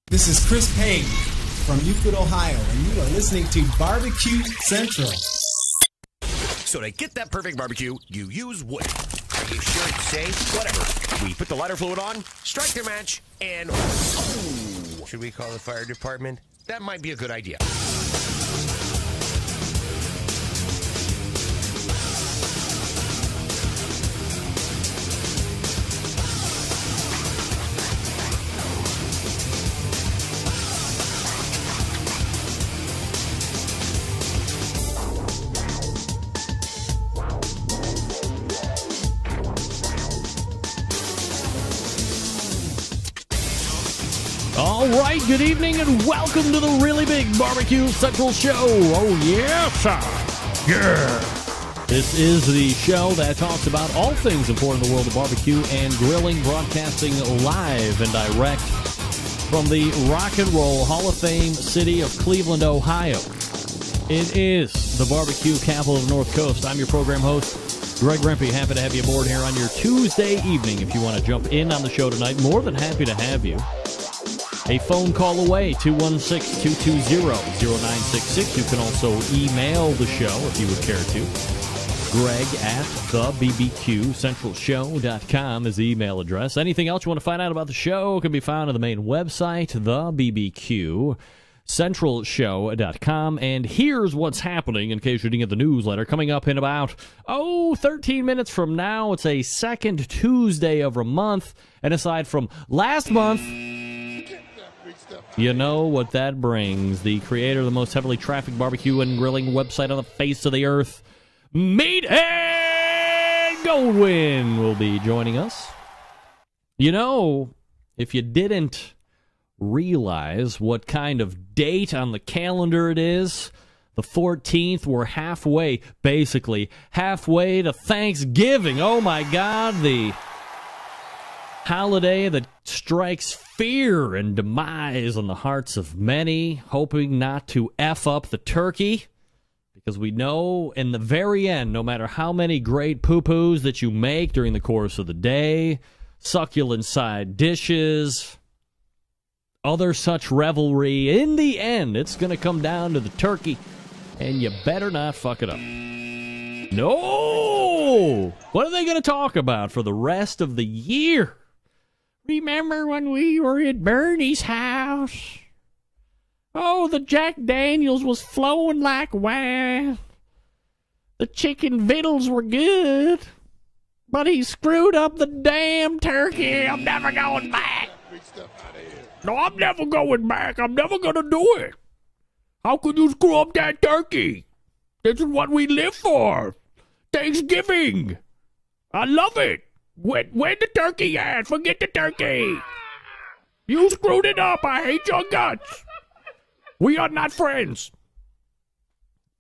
This is Chris Payne from Euclid, Ohio, and you are listening to Barbecue Central. So to get that perfect barbecue, you use wood. Are you sure it's safe? Whatever. We put the lighter fluid on, strike the match, and... Oh! Should we call the fire department? That might be a good idea. All right, good evening and welcome to the Really Big Barbecue Central Show. Oh, yeah, sir. Yeah. This is the show that talks about all things important in the world of barbecue and grilling, broadcasting live and direct from the Rock and Roll Hall of Fame city of Cleveland, Ohio. It is the barbecue capital of the North Coast. I'm your program host, Greg Rempe. Happy to have you aboard here on your Tuesday evening. If you want to jump in on the show tonight, more than happy to have you. A phone call away, 216-220-0966. You can also email the show if you would care to. Greg at thebbqcentralshow.com is the email address. Anything else you want to find out about the show can be found on the main website, thebbqcentralshow.com. And here's what's happening, in case you didn't get the newsletter. Coming up in about, 13 minutes from now, it's a second Tuesday of a month. And aside from last month... You know what that brings. The creator of the most heavily trafficked barbecue and grilling website on the face of the earth, Meathead Goldwyn, will be joining us. You know, if you didn't realize what kind of date on the calendar it is, the 14th, we're halfway to Thanksgiving. Oh my God, the holiday that strikes fear and demise on the hearts of many, hoping not to F up the turkey, because we know in the very end, no matter how many great poo-poos that you make during the course of the day, succulent side dishes, other such revelry, in the end, it's going to come down to the turkey, and you better not fuck it up. No! What are they going to talk about for the rest of the year? Remember when we were at Bernie's house? Oh, the Jack Daniels was flowing like wine. The chicken victuals were good. But he screwed up the damn turkey. I'm never going back. No, I'm never going back. I'm never going to do it. How could you screw up that turkey? This is what we live for. Thanksgiving. I love it. Where the turkey at? Forget the turkey. You screwed it up. I hate your guts. We are not friends.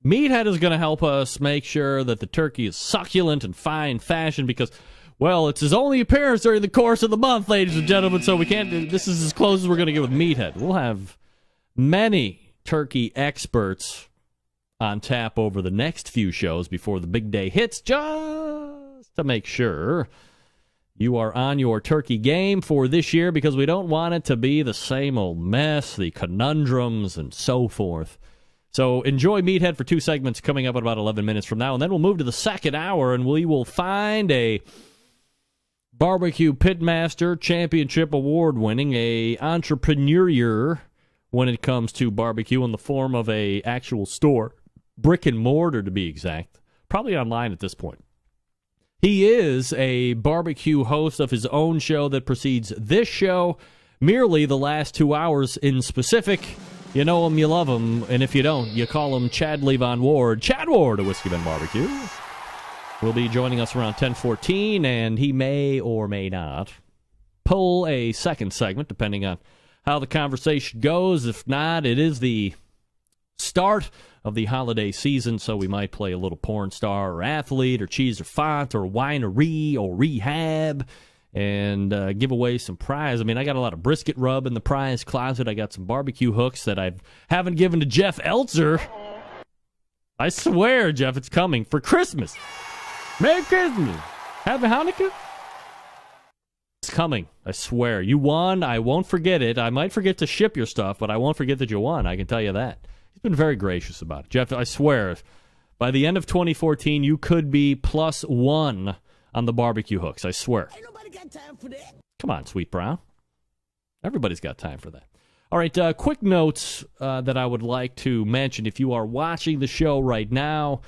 Meathead is going to help us make sure that the turkey is succulent and fine fashion because, well, it's his only appearance during the course of the month, ladies and gentlemen, so we can't. This is as close as we're going to get with Meathead. We'll have many turkey experts on tap over the next few shows before the big day hits, just to make sure you are on your turkey game for this year, because we don't want it to be the same old mess, the conundrums, and so forth. So enjoy Meathead for 2 segments coming up in about 11 minutes from now, and then we'll move to the second hour, and we will find a barbecue pitmaster, championship award-winning, a entrepreneur when it comes to barbecue in the form of a actual store, brick and mortar to be exact, probably online at this point. He is a barbecue host of his own show that precedes this show, merely the last 2 hours in specific. You know him, you love him, and if you don't, you call him Chad Levon Ward. Chad Ward of Whiskey Bent BBQ will be joining us around 10:14, and he may or may not pull a second segment, depending on how the conversation goes. If not, it is the start of the holiday season, so we might play a little porn star or athlete or cheese or font or winery or rehab and give away some prize. I mean, I got a lot of brisket rub in the prize closet. I got some barbecue hooks that I haven't given to Jeff Eltzer. I swear, Jeff, it's coming for Christmas. Merry Christmas. Happy Hanukkah. It's coming. I swear. You won. I won't forget it. I might forget to ship your stuff, but I won't forget that you won. I can tell you that. He's been very gracious about it. Jeff, I swear, by the end of 2014, you could be +1 on the barbecue hooks. I swear. Ain't nobody got time for that. Come on, Sweet Brown. Everybody's got time for that. All right, quick notes that I would like to mention. If you are watching the show right now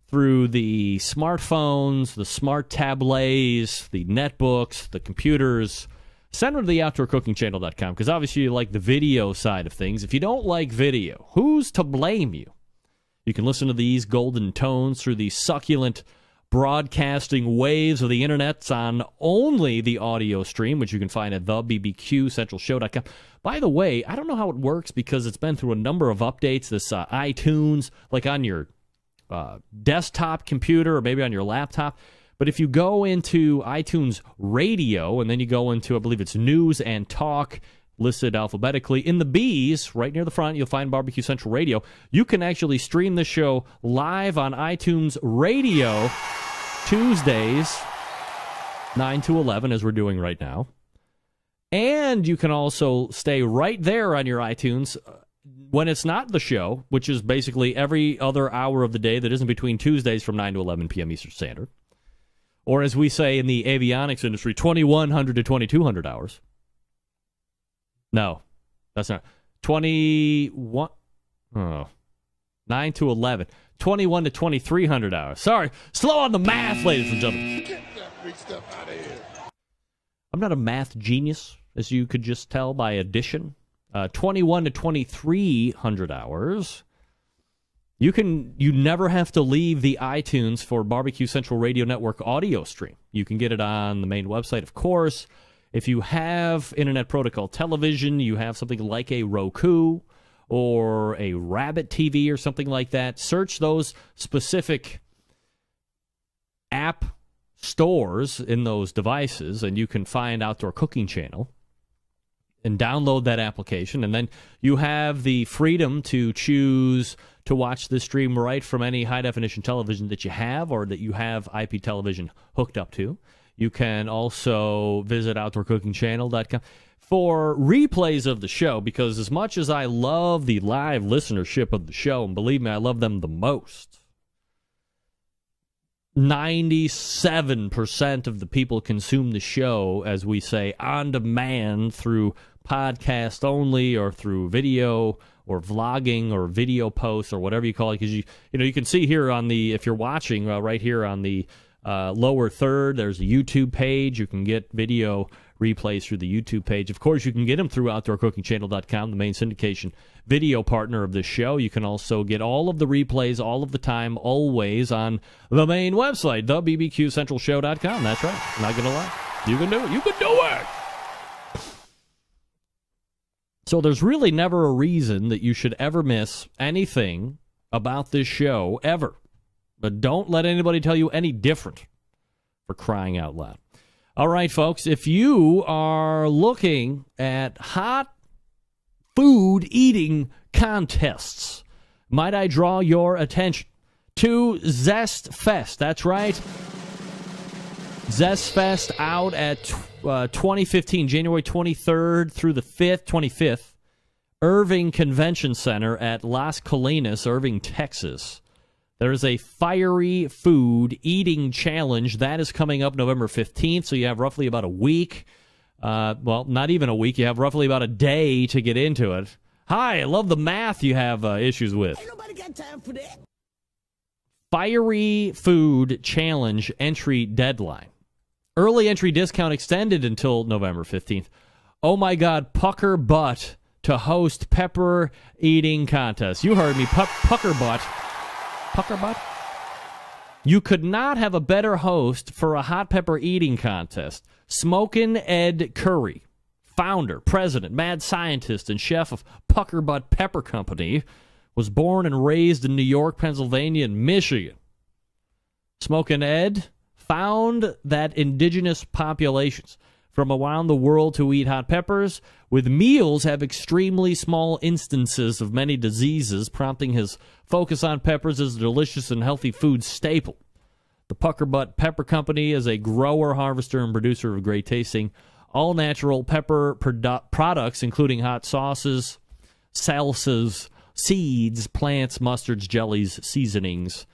through the smartphones, the smart tablets, the netbooks, the computers, send them to the OutdoorCookingChannel.com, because obviously you like the video side of things. If you don't like video, who's to blame you? You can listen to these golden tones through the succulent broadcasting waves of the internet on only the audio stream, which you can find at thebbqcentralshow.com. By the way, I don't know how it works because it's been through a number of updates. This iTunes, like on your desktop computer or maybe on your laptop. But if you go into iTunes Radio and then you go into, I believe it's News and Talk, listed alphabetically, in the B's, right near the front, you'll find Barbecue Central Radio. You can actually stream the show live on iTunes Radio Tuesdays, 9 to 11, as we're doing right now. And you can also stay right there on your iTunes when it's not the show, which is basically every other hour of the day that isn't between Tuesdays from 9 to 11 p.m. Eastern Standard. Or as we say in the avionics industry, 2100 to 2200 hours. No, that's not. 21. Oh, 9 to 11. 21 to 2300 hours. Sorry. Slow on the math, ladies and gentlemen. Get that big stuff out of here. I'm not a math genius, as you could just tell by addition. 21 to 2300 hours. You never have to leave the iTunes for Barbecue Central Radio Network audio stream. You can get it on the main website, of course. If you have Internet Protocol television, you have something like a Roku or a Rabbit TV or something like that, search those specific app stores in those devices, and you can find Outdoor Cooking Channel and download that application. And then you have the freedom to choose to watch the stream right from any high-definition television that you have or that you have IP television hooked up to. You can also visit OutdoorCookingChannel.com for replays of the show, because as much as I love the live listenership of the show, and believe me, I love them the most, 97% of the people consume the show, as we say, on demand through podcast only or through video or vlogging or video posts or whatever you call it. Because you can see here on the, if you're watching right here on the lower third, there's a YouTube page. You can get video replays through the YouTube page. Of course, you can get them through OutdoorCookingChannel.com, the main syndication video partner of this show. You can also get all of the replays all of the time, always, on the main website, thebbqcentralshow.com. That's right. I'm not going to lie. You can do it. You can do it. So there's really never a reason that you should ever miss anything about this show, ever. But don't let anybody tell you any different, for crying out loud. All right, folks, if you are looking at hot food eating contests, might I draw your attention to Zest Fest? That's right. Zest Fest out at 2015, January 23rd through the 25th, Irving Convention Center at Las Colinas, Irving, Texas. There is a fiery food eating challenge. That is coming up November 15th, so you have roughly about a week. Well, not even a week. You have roughly about a day to get into it. Hi, I love the math you have issues with. Ain't nobody got time for that. Fiery food challenge entry deadline. Early entry discount extended until November 15th. Oh, my God, pucker butt to host pepper eating contest. You heard me, pucker butt. Pucker butt? You could not have a better host for a hot pepper eating contest. Smokin' Ed Curry, founder, president, mad scientist, and chef of Pucker Butt Pepper Company, was born and raised in New York, Pennsylvania, and Michigan. Smokin' Ed found that indigenous populations from around the world who eat hot peppers with meals have extremely small instances of many diseases, prompting his focus on peppers as a delicious and healthy food staple. The Pucker Butt Pepper Company is a grower, harvester, and producer of great tasting all-natural pepper products, including hot sauces, salsas, seeds, plants, mustards, jellies, seasonings,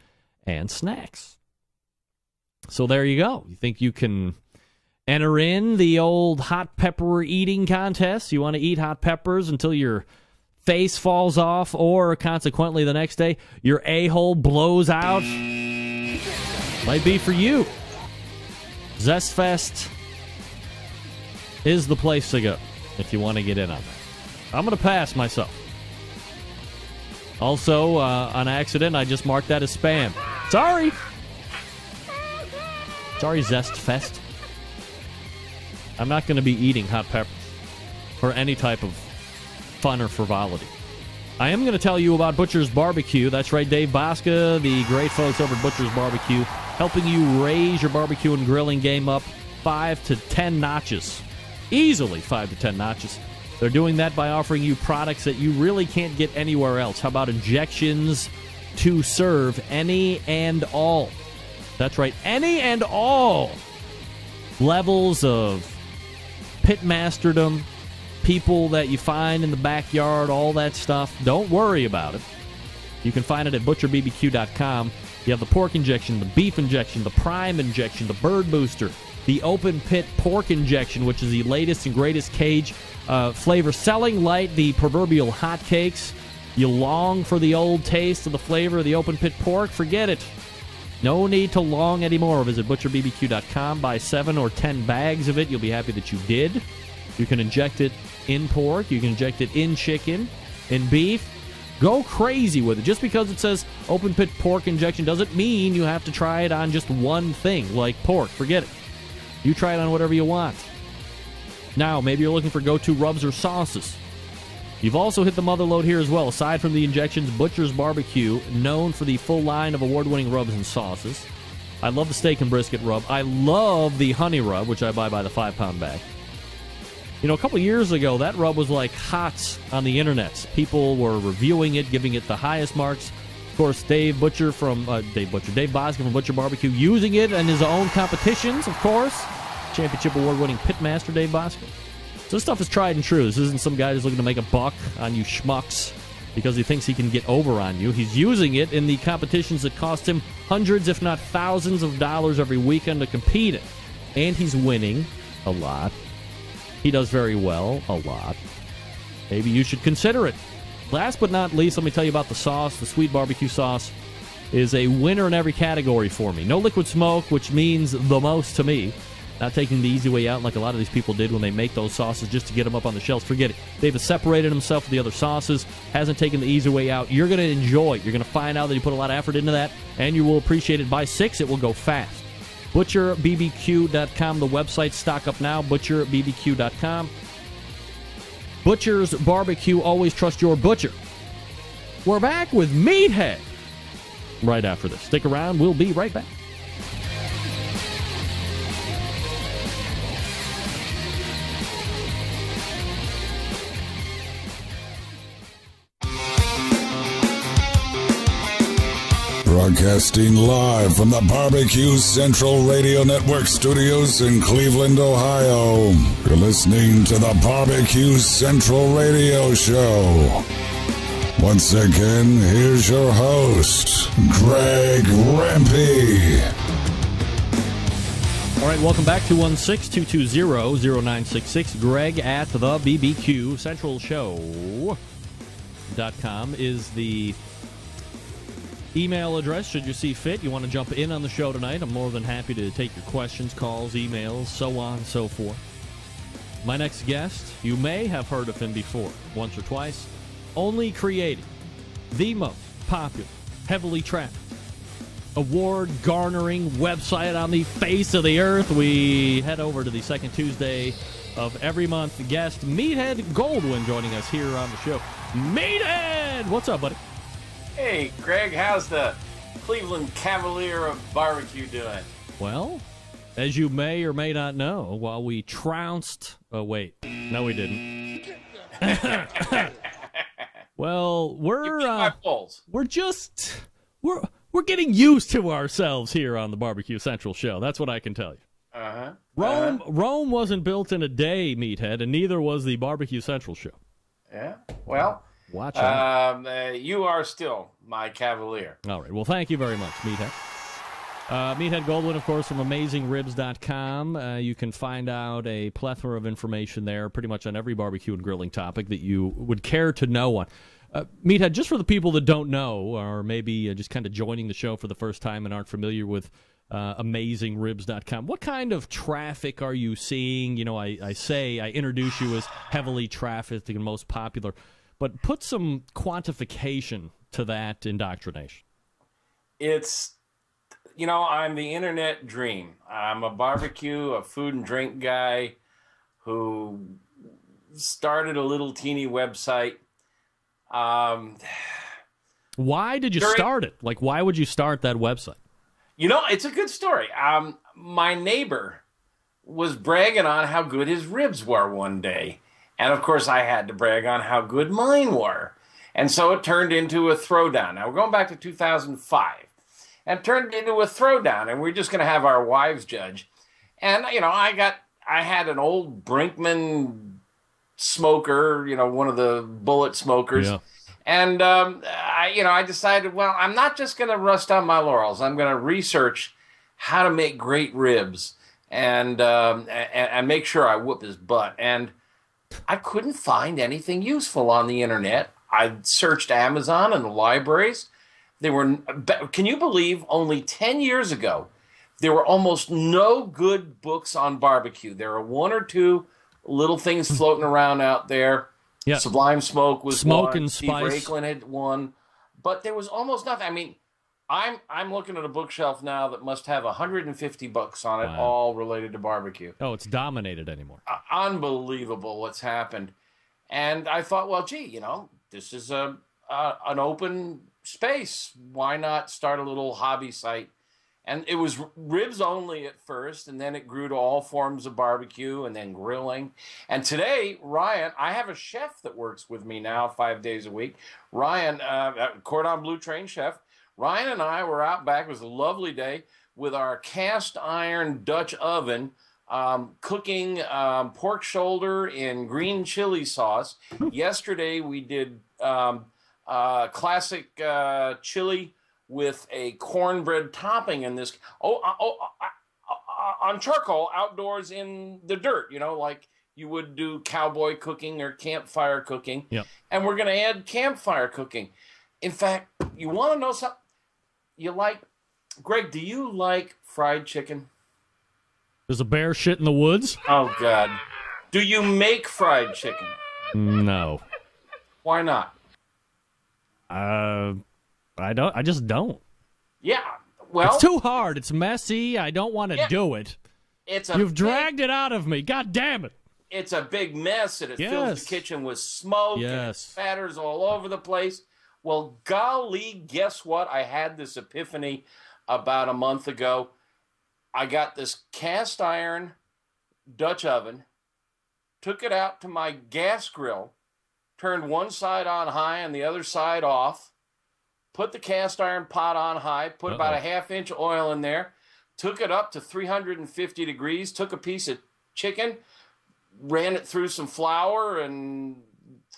and snacks. So there you go. You think you can enter in the old hot pepper eating contest? You want to eat hot peppers until your face falls off, or consequently the next day your a-hole blows out? Might be for you. Zest Fest is the place to go if you want to get in on that. I'm going to pass myself. Also, on accident, I just marked that as spam. Sorry. Sorry, Zest Fest. I'm not going to be eating hot peppers for any type of fun or frivolity. I am going to tell you about Butcher's Barbecue. That's right, Dave Bosca, the great folks over at Butcher's Barbecue, helping you raise your barbecue and grilling game up 5 to 10 notches. Easily 5 to 10 notches. They're doing that by offering you products that you really can't get anywhere else. How about injections to serve any and all? That's right, any and all levels of pitmasterdom, people that you find in the backyard, all that stuff. Don't worry about it. You can find it at butcherbbq.com. You have the pork injection, the beef injection, the prime injection, the bird booster, the open pit pork injection, which is the latest and greatest cage flavor. Selling light, the proverbial hotcakes. You long for the old taste of the flavor of the open pit pork? Forget it. No need to long anymore. Visit butcherbbq.com. Buy 7 or 10 bags of it. You'll be happy that you did. You can inject it in pork. You can inject it in chicken, in beef. Go crazy with it. Just because it says open pit pork injection doesn't mean you have to try it on just one thing, like pork. Forget it. You try it on whatever you want. Now, maybe you're looking for go-to rubs or sauces. You've also hit the mother load here as well. Aside from the injections, Butcher's Barbecue, known for the full line of award-winning rubs and sauces. I love the steak and brisket rub. I love the honey rub, which I buy by the 5-pound bag. You know, a couple years ago, that rub was like hot on the internet. People were reviewing it, giving it the highest marks. Of course, Dave Bosca from Butcher Barbecue, using it in his own competitions, of course. Championship award-winning pitmaster Dave Bosca. So this stuff is tried and true. This isn't some guy who's looking to make a buck on you schmucks because he thinks he can get over on you. He's using it in the competitions that cost him hundreds, if not thousands of dollars every weekend to compete in. And he's winning a lot. He does very well, a lot. Maybe you should consider it. Last but not least, let me tell you about the sauce. The sweet barbecue sauce is a winner in every category for me. No liquid smoke, which means the most to me. Not taking the easy way out like a lot of these people did when they make those sauces just to get them up on the shelves. Forget it. They've separated himself from the other sauces, hasn't taken the easy way out. You're going to enjoy it. You're going to find out that you put a lot of effort into that, and you will appreciate it. By 6, it will go fast. ButcherBBQ.com, the website. Stock up now, ButcherBBQ.com. Butcher's Barbecue, always trust your butcher. We're back with Meathead right after this. Stick around, we'll be right back. Broadcasting live from the Barbecue Central Radio Network studios in Cleveland, Ohio. You're listening to the Barbecue Central Radio Show. Once again, here's your host, Greg Rempe. All right, welcome back to 16220-0966. Greg at the BBQ Central Show.com is the email address, should you see fit. You want to jump in on the show tonight, I'm more than happy to take your questions, calls, emails, so on and so forth. My next guest, you may have heard of him before, once or twice, only creating the most popular, heavily trafficked, award-garnering website on the face of the earth. We head over to the second Tuesday of every month. Guest Meathead Goldwyn joining us here on the show. Meathead! What's up, buddy? Hey, Greg, how's the Cleveland Cavalier of barbecue doing? Well, as you may or may not know, while we trounced... Oh, wait. No, we didn't. Well, we're getting used to ourselves here on the Barbecue Central Show. That's what I can tell you. Rome wasn't built in a day, Meathead, and neither was the Barbecue Central show. Yeah. Well, watch out. You are still my cavalier. All right. Well, thank you very much, Meathead. Meathead Goldwyn, of course, from AmazingRibs.com. You can find out a plethora of information there, pretty much on every barbecue and grilling topic that you would care to know on. Meathead, just for the people that don't know, or maybe just kind of joining the show for the first time and aren't familiar with AmazingRibs.com, what kind of traffic are you seeing? You know, I introduce you as heavily trafficked and most popular, but put some quantification to that indoctrination. It's, you know, I'm the internet dream. I'm a barbecue, a food and drink guy who started a little teeny website. Why did you start it? Like, why would you start that website? You know, it's a good story. My neighbor was bragging on how good his ribs were one day. And, of course, I had to brag on how good mine were. And so it turned into a throwdown. Now, we're going back to 2005. And it turned into a throwdown. And we're just going to have our wives judge. And, you know, I had an old Brinkman smoker, you know, one of the bullet smokers. Yeah. And, I decided, well, I'm not just going to rest on my laurels. I'm going to research how to make great ribs and make sure I whoop his butt. And I couldn't find anything useful on the internet. I searched Amazon and the libraries. Can you believe only 10 years ago, there were almost no good books on barbecue. There are one or two little things floating around out there. Yeah. Sublime Smoke was Smoke one. and Steve Spice. Raiklen had one, but there was almost nothing. I mean, I'm looking at a bookshelf now that must have 150 books on it, Wow. all related to barbecue. Oh, it's dominated anymore. Unbelievable what's happened. And I thought, well, gee, you know, this is an open space. Why not start a little hobby site? And it was ribs only at first, and then it grew to all forms of barbecue and then grilling. And today, Ryan, I have a chef that works with me now 5 days a week. Ryan, Cordon Bleu trained chef. Ryan and I were out back. It was a lovely day with our cast iron Dutch oven, cooking pork shoulder in green chili sauce. Yesterday, we did classic chili with a cornbread topping in this. On charcoal outdoors in the dirt, you know, like you would do cowboy cooking or campfire cooking. Yep. And we're going to add campfire cooking. In fact, you want to know something? Greg, do you like fried chicken? There's a bear shit in the woods? Oh, God. Do you make fried chicken? No. Why not? I just don't. Yeah. Well, it's too hard. It's messy. I don't want to do it. You've dragged it out of me. God damn it. It's a big mess, and it fills the kitchen with smoke. Yes. And it spatters all over the place. Well, golly, guess what? I had this epiphany about a month ago. I got this cast iron Dutch oven, took it out to my gas grill, turned one side on high and the other side off, put the cast iron pot on high, put about a half-inch oil in there, took it up to 350 degrees, took a piece of chicken, ran it through some flour and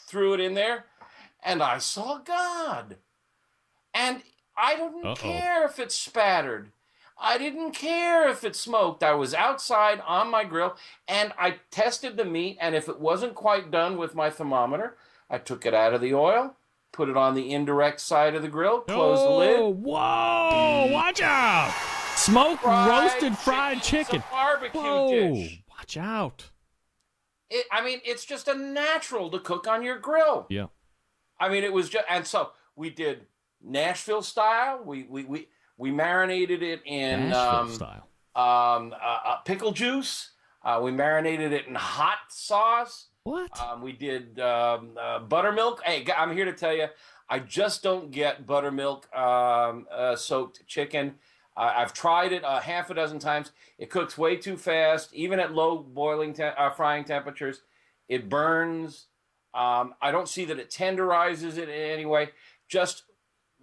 threw it in there, and I saw God. And I didn't care if it spattered. I didn't care if it smoked. I was outside on my grill, and I tested the meat, and if it wasn't quite done with my thermometer, I took it out of the oil, put it on the indirect side of the grill, closed the lid. Whoa! Watch out! Smoked roasted fried chicken. It's a barbecue dish. Watch out. It's just a natural to cook on your grill. Yeah. I mean, it was just, and so we did Nashville style. We marinated it in pickle juice. We marinated it in hot sauce. What? We did buttermilk. Hey, I'm here to tell you, I just don't get buttermilk soaked chicken. I've tried it half a dozen times. It cooks way too fast, even at low boiling frying temperatures. It burns. I don't see that it tenderizes it in any way. Just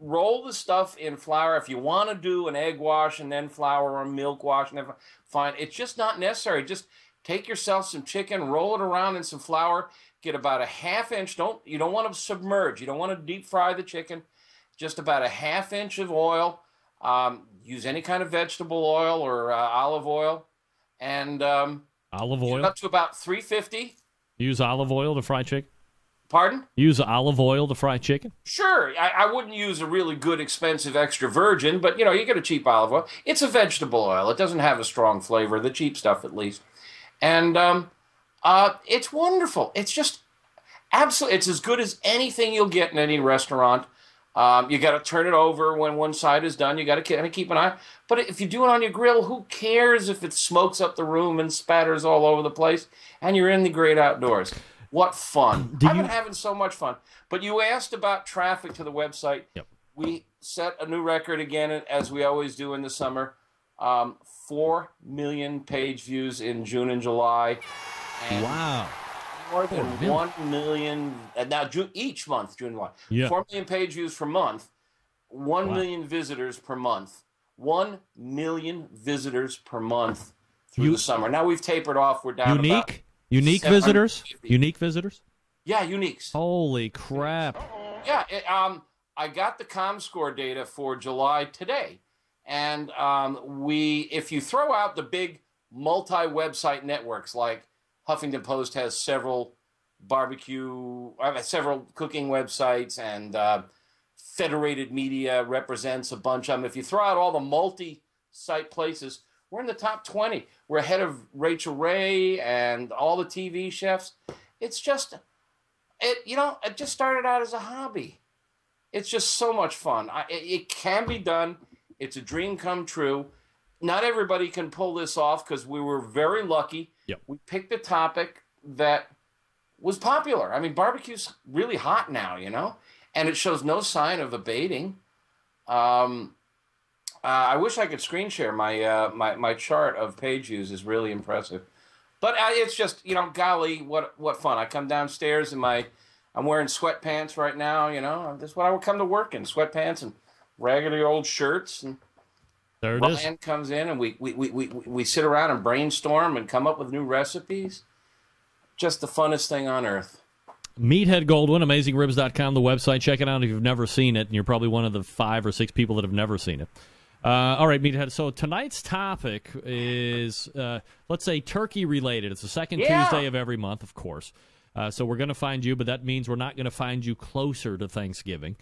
roll the stuff in flour. If you want to do an egg wash and then flour or milk wash, and then fine. It's just not necessary. Just take yourself some chicken, roll it around in some flour, get about a ½ inch. You don't want to submerge. You don't want to deep fry the chicken. Just about a ½ inch of oil. Use any kind of vegetable oil or olive oil, and olive oil up to about 350. Use olive oil to fry chicken. Pardon? Use olive oil to fry chicken? Sure. I wouldn't use a really good, expensive extra virgin, but, you get a cheap olive oil. It's a vegetable oil. It doesn't have a strong flavor, the cheap stuff at least. And it's wonderful. It's just absolutely, it's as good as anything you'll get in any restaurant. You got to turn it over when one side is done. You got to kind of keep an eye. But if you do it on your grill, who cares if it smokes up the room and spatters all over the place? And you're in the great outdoors. What fun. I've been having so much fun. But you asked about traffic to the website. Yep. We set a new record again, as we always do in the summer. 4 million page views in June and July. And wow. More than 1 million. Now, each month, June and July. Yeah. 4 million page views per month. 1 million visitors per month. 1 million visitors per month through the summer. Now we've tapered off. We're down Unique visitors? Unique visitors? Yeah, uniques. Holy crap. Yeah, I got the ComScore data for July today. And if you throw out the big multi-website networks, like Huffington Post has several several cooking websites, and Federated Media represents a bunch of them. If you throw out all the multi-site places, we're in the top 20. We're ahead of Rachel Ray and all the TV chefs. It's just, it just started out as a hobby. It's just so much fun. It can be done. It's a dream come true. Not everybody can pull this off because we were very lucky. Yep. We picked a topic that was popular. I mean, barbecue's really hot now, and it shows no sign of abating. I wish I could screen share my chart of page views. Is really impressive, but it's just golly, what fun! I come downstairs and I'm wearing sweatpants right now. That's what I would come to work in, sweatpants and raggedy old shirts. And there it Ryan comes in and we sit around and brainstorm and come up with new recipes. Just the funnest thing on earth. Meathead Goldwyn, AmazingRibs.com, the website. Check it out if you've never seen it, and you're probably one of the 5 or 6 people that have never seen it. All right, Meathead. So tonight's topic is, let's say, turkey-related. It's the second Tuesday of every month, of course. So we're going to find you, but that means we're not going to find you closer to Thanksgiving.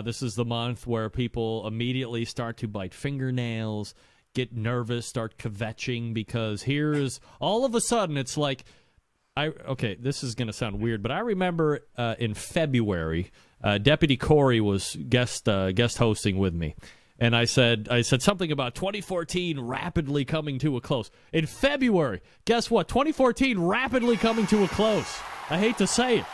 This is the month where people immediately start to bite fingernails, get nervous, start kvetching, because here's, all of a sudden, it's like, okay, this is going to sound weird, but I remember in February, Deputy Corey was guest hosting with me. And I said something about 2014 rapidly coming to a close. In February, guess what? 2014 rapidly coming to a close. I hate to say it.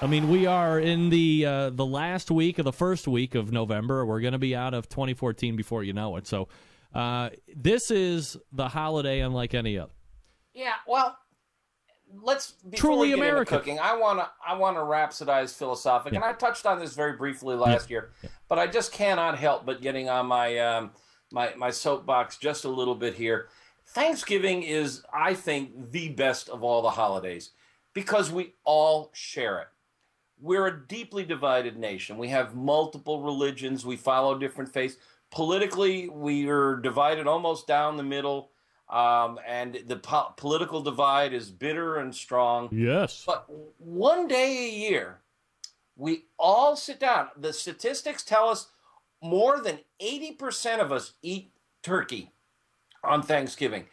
I mean, we are in the last week of the first week of November. We're going to be out of 2014 before you know it. So this is the holiday unlike any other. Yeah, well, before truly we get American. into cooking, I wanna rhapsodize philosophic, and I touched on this very briefly last year, but I just cannot help but getting on my my soapbox just a little bit here. Thanksgiving is, I think, the best of all the holidays because we all share it. We're a deeply divided nation. We have multiple religions. We follow different faiths. Politically, we are divided almost down the middle. And the political divide is bitter and strong. Yes. But one day a year, we all sit down. The statistics tell us more than 80% of us eat turkey on Thanksgiving.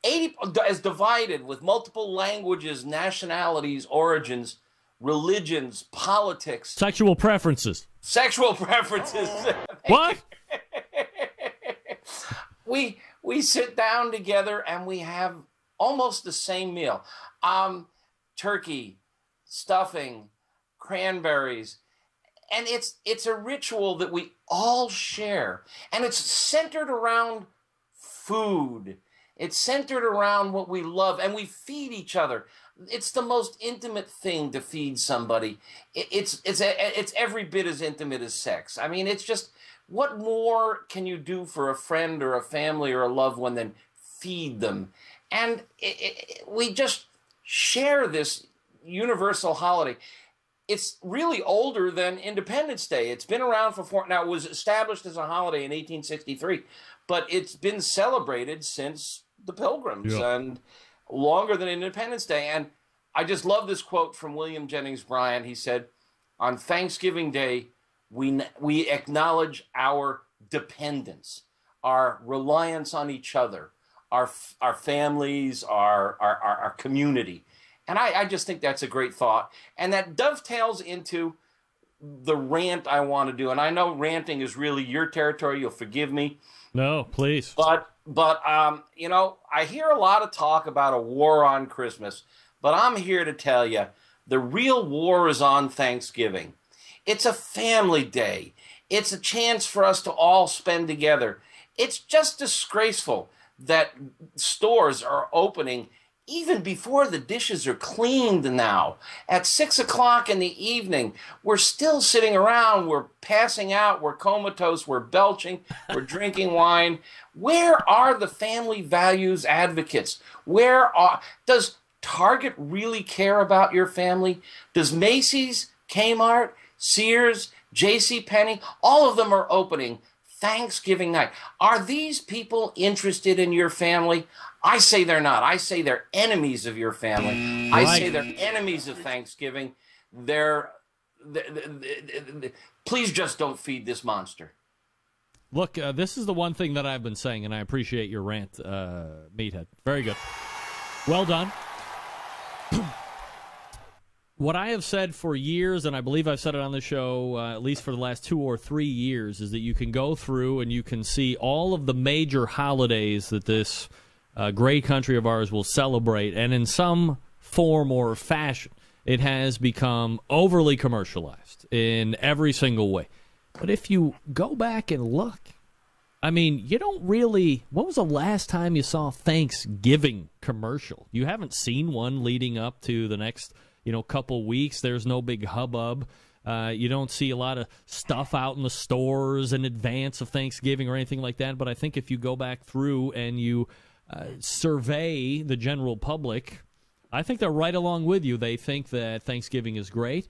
80 is divided with multiple languages, nationalities, origins, religions, politics. Sexual preferences. Sexual preferences. What? We sit down together and we have almost the same meal. Turkey, stuffing, cranberries. And it's a ritual that we all share. And it's centered around food. It's centered around what we love. And we feed each other. It's the most intimate thing to feed somebody. It's every bit as intimate as sex. I mean, it's just, what more can you do for a friend or a family or a loved one than feed them? And we just share this universal holiday. It's really older than Independence Day. It's been around for now, it was established as a holiday in 1863, but it's been celebrated since the Pilgrims and longer than Independence Day. And I just love this quote from William Jennings Bryan. He said, on Thanksgiving Day, we acknowledge our dependence, our reliance on each other, our families, our community. And I just think that's a great thought. And that dovetails into the rant I want to do. And I know ranting is really your territory. You'll forgive me. No, please. But you know, I hear a lot of talk about a war on Christmas, but I'm here to tell you the real war is on Thanksgiving. It's a family day. It's a chance for us to all spend together. It's just disgraceful that stores are opening even before the dishes are cleaned now. At 6 o'clock in the evening, we're still sitting around, we're passing out, we're comatose, we're belching, we're drinking wine. Where are the family values advocates? Does Target really care about your family? Does Macy's, Kmart, Sears, JCPenney, all of them are opening Thanksgiving night. Are these people interested in your family? I say they're not. I say they're enemies of your family. I say they're enemies of Thanksgiving. Please just don't feed this monster. Look, this is the one thing that I've been saying, and I appreciate your rant, Meathead. Very good. Well done. What I have said for years, and I believe I've said it on the show at least for the last 2 or 3 years, is that you can go through and you can see all of the major holidays that this great country of ours will celebrate, and in some form or fashion, it has become overly commercialized in every single way. But if you go back and look, I mean, you don't really... When was the last time you saw a Thanksgiving commercial? You haven't seen one leading up to the next, couple weeks. There's no big hubbub. You don't see a lot of stuff out in the stores in advance of Thanksgiving or anything like that. But I think if you go back through and you survey the general public, I think they're right along with you. They think that Thanksgiving is great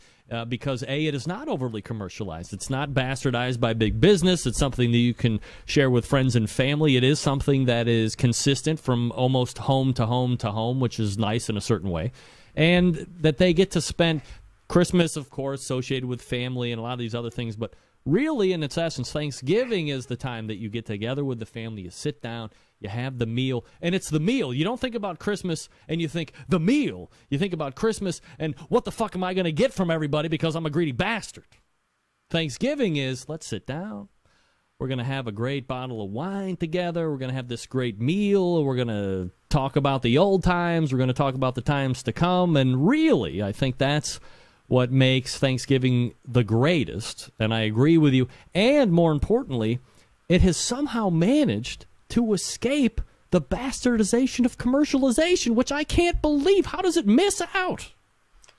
because, A, it is not overly commercialized. It's not bastardized by big business. It's something that you can share with friends and family. It is something that is consistent from almost home to home to home, which is nice in a certain way. And that they get to spend Christmas, of course, associated with family and a lot of these other things. But really, in its essence, Thanksgiving is the time that you get together with the family. You sit down, you have the meal, and it's the meal. You don't think about Christmas and you think the meal. You think about Christmas and what the fuck am I going to get from everybody because I'm a greedy bastard. Thanksgiving is, let's sit down. We're going to have a great bottle of wine together. We're going to have this great meal. We're going to talk about the old times. We're going to talk about the times to come. And really, I think that's what makes Thanksgiving the greatest. And I agree with you. And more importantly, it has somehow managed to escape the bastardization of commercialization, which I can't believe. How does it miss out?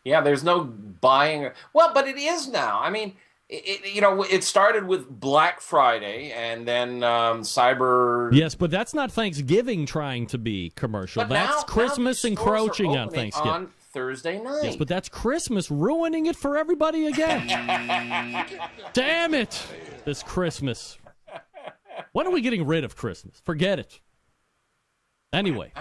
Yeah, there's no buying. Well, but it is now. I mean, it started with Black Friday and then Cyber. Yes, but that's not Thanksgiving trying to be commercial. But that's now Christmas encroaching on Thanksgiving. On Thursday night. Yes, but that's Christmas ruining it for everybody again. Damn it! This Christmas. When are we getting rid of Christmas? Forget it. Anyway.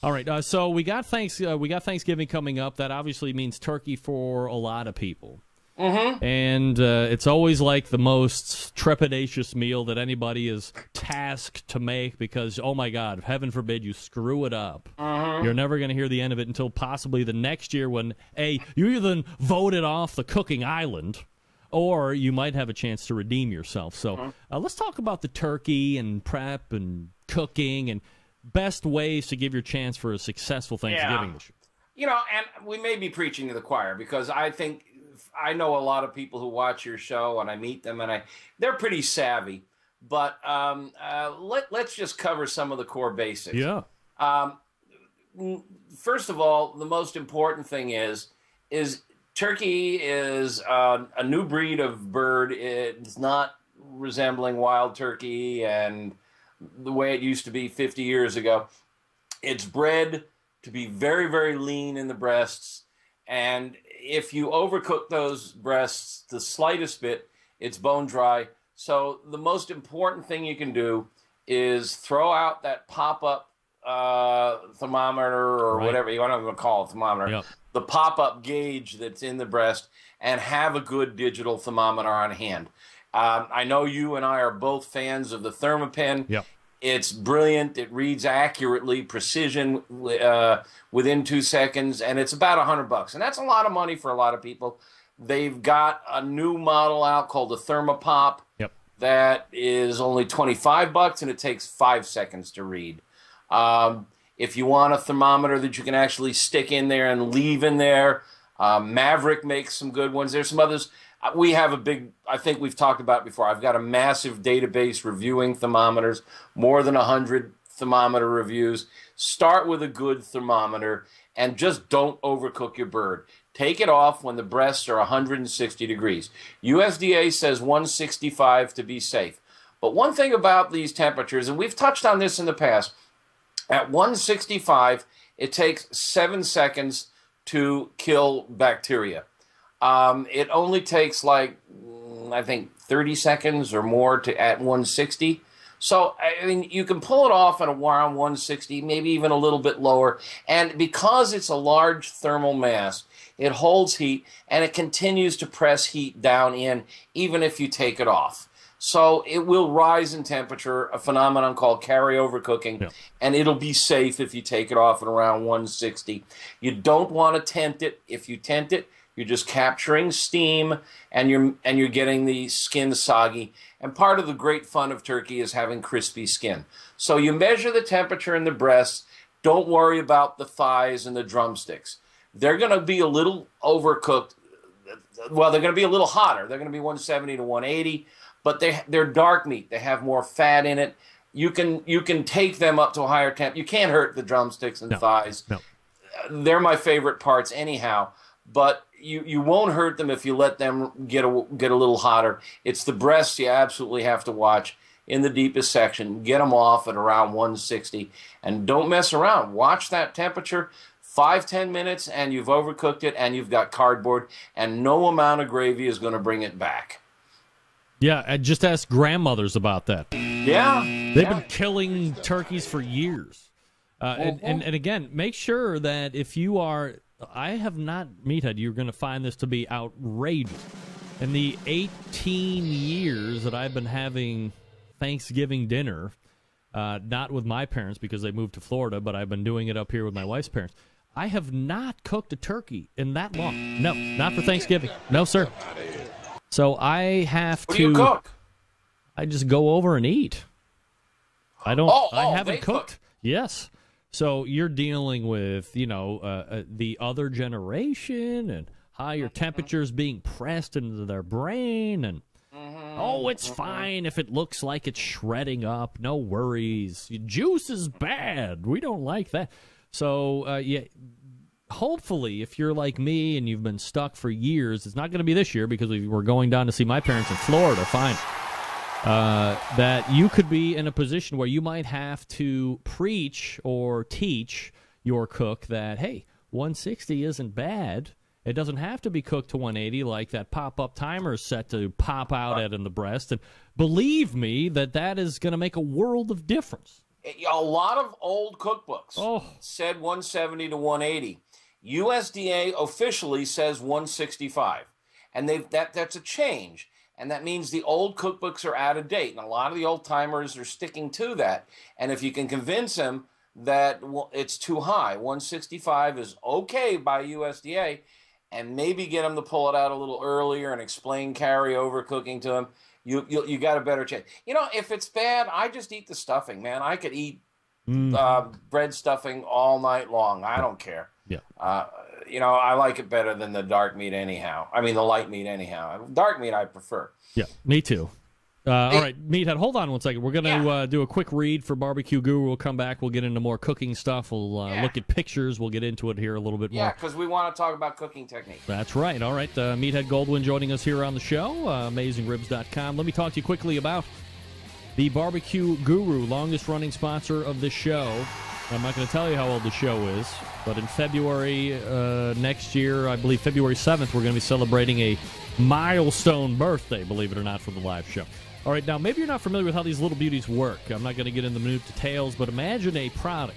All right, so we got Thanksgiving coming up. That obviously means turkey for a lot of people. Mm-hmm. And it's always like the most trepidatious meal that anybody is tasked to make because, oh my God, heaven forbid you screw it up. Mm-hmm. You're never going to hear the end of it until possibly the next year when, A, you either voted off the cooking island or you might have a chance to redeem yourself. So let's talk about the turkey and prep and cooking and best ways to give your chance for a successful Thanksgiving this year. And we may be preaching to the choir because I know a lot of people who watch your show and I meet them and they're pretty savvy, but let's just cover some of the core basics. Yeah. first of all, the most important thing is turkey is a new breed of bird. It's not resembling wild turkey and the way it used to be 50 years ago. It's bred to be very, very lean in the breasts. And if you overcook those breasts the slightest bit, it's bone dry. So the most important thing you can do is throw out that pop-up thermometer or whatever you want to call it, thermometer, the pop-up gauge that's in the breast, and have a good digital thermometer on hand. I know you and I are both fans of the Thermapen. Yep. It's brilliant. It reads accurately, precision within 2 seconds, and it's about $100. And that's a lot of money for a lot of people. They've got a new model out called the Thermopop that is only $25, and it takes 5 seconds to read. If you want a thermometer that you can actually stick in there and leave in there, Maverick makes some good ones. There's some others. We have a big, I think we've talked about it before. I've got a massive database reviewing thermometers, more than 100 thermometer reviews. Start with a good thermometer and just don't overcook your bird. Take it off when the breasts are 160 degrees. USDA says 165 to be safe. But one thing about these temperatures, and we've touched on this in the past, at 165, it takes 7 seconds to kill bacteria. It only takes I think 30 seconds or more at 160. So, I mean, you can pull it off at around 160, maybe even a little bit lower. And because it's a large thermal mass, it holds heat and it continues to press heat down in even if you take it off. So it will rise in temperature, a phenomenon called carryover cooking, and it'll be safe if you take it off at around 160. You don't want to tent it. If you tent it, you're just capturing steam, and you're getting the skin soggy. And part of the great fun of turkey is having crispy skin. So you measure the temperature in the breasts. Don't worry about the thighs and the drumsticks. They're going to be a little overcooked. Well, they're going to be a little hotter. They're going to be 170 to 180, but they're dark meat. They have more fat in it. You can take them up to a higher temp. You can't hurt the drumsticks and thighs. No. They're my favorite parts anyhow. But you won't hurt them if you let them get a little hotter. It's the breasts you absolutely have to watch in the deepest section. Get them off at around 160, and don't mess around. Watch that temperature. 5-10 minutes, and you've overcooked it, and you've got cardboard, and no amount of gravy is going to bring it back. Yeah, I just asked grandmothers about that. Yeah. They've been killing turkeys for years. And again, make sure that if you are... I have not, Meathead, you're going to find this to be outrageous. In the 18 years that I've been having Thanksgiving dinner, not with my parents because they moved to Florida, but I've been doing it up here with my wife's parents, I have not cooked a turkey in that long. No, not for Thanksgiving. No, sir. So I have to... What do you cook? I just go over and eat. I don't... I haven't cooked. Yes. So you're dealing with, the other generation and higher temperatures being pressed into their brain. And, it's fine if it looks like it's shredding up. No worries. Juice is bad. We don't like that. So, hopefully, if you're like me and you've been stuck for years, it's not going to be this year because we're going down to see my parents in Florida. Fine. That you could be in a position where you might have to preach or teach your cook that, hey, 160 isn't bad. It doesn't have to be cooked to 180 like that pop-up timer is set to pop out at in the breast. And believe me that is going to make a world of difference. A lot of old cookbooks said 170 to 180. USDA officially says 165. And that's a change. And that means the old cookbooks are out of date. And a lot of the old timers are sticking to that. And if you can convince them that it's too high, 165 is okay by USDA, and maybe get them to pull it out a little earlier and explain carryover cooking to them, you got a better chance. If it's bad, I just eat the stuffing, man. I could eat bread stuffing all night long. I don't care. Yeah. I like it better than the dark meat anyhow. I mean, the light meat anyhow. Dark meat I prefer. Yeah, me too. All right, Meathead, hold on one second. We're going to do a quick read for Barbecue Guru. We'll come back. We'll get into more cooking stuff. We'll look at pictures. We'll get into it here a little bit more. Yeah, because we want to talk about cooking techniques. That's right. All right, Meathead Goldwyn joining us here on the show, AmazingRibs.com. Let me talk to you quickly about the Barbecue Guru, longest-running sponsor of this show. I'm not going to tell you how old the show is, but in February next year, I believe February 7th, we're going to be celebrating a milestone birthday, believe it or not, for the live show. All right, now, maybe you're not familiar with how these little beauties work. I'm not going to get into the minute details, but imagine a product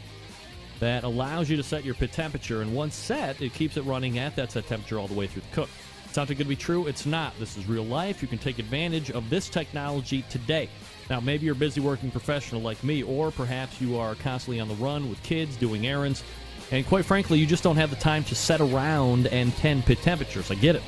that allows you to set your pit temperature, and once set, it keeps it running at that set temperature all the way through the cook. Sounds like it could be true. It's not. This is real life. You can take advantage of this technology today. Now, maybe you're a busy working professional like me, or perhaps you are constantly on the run with kids, doing errands, and quite frankly, you just don't have the time to set around and tend pit temperatures. I get it.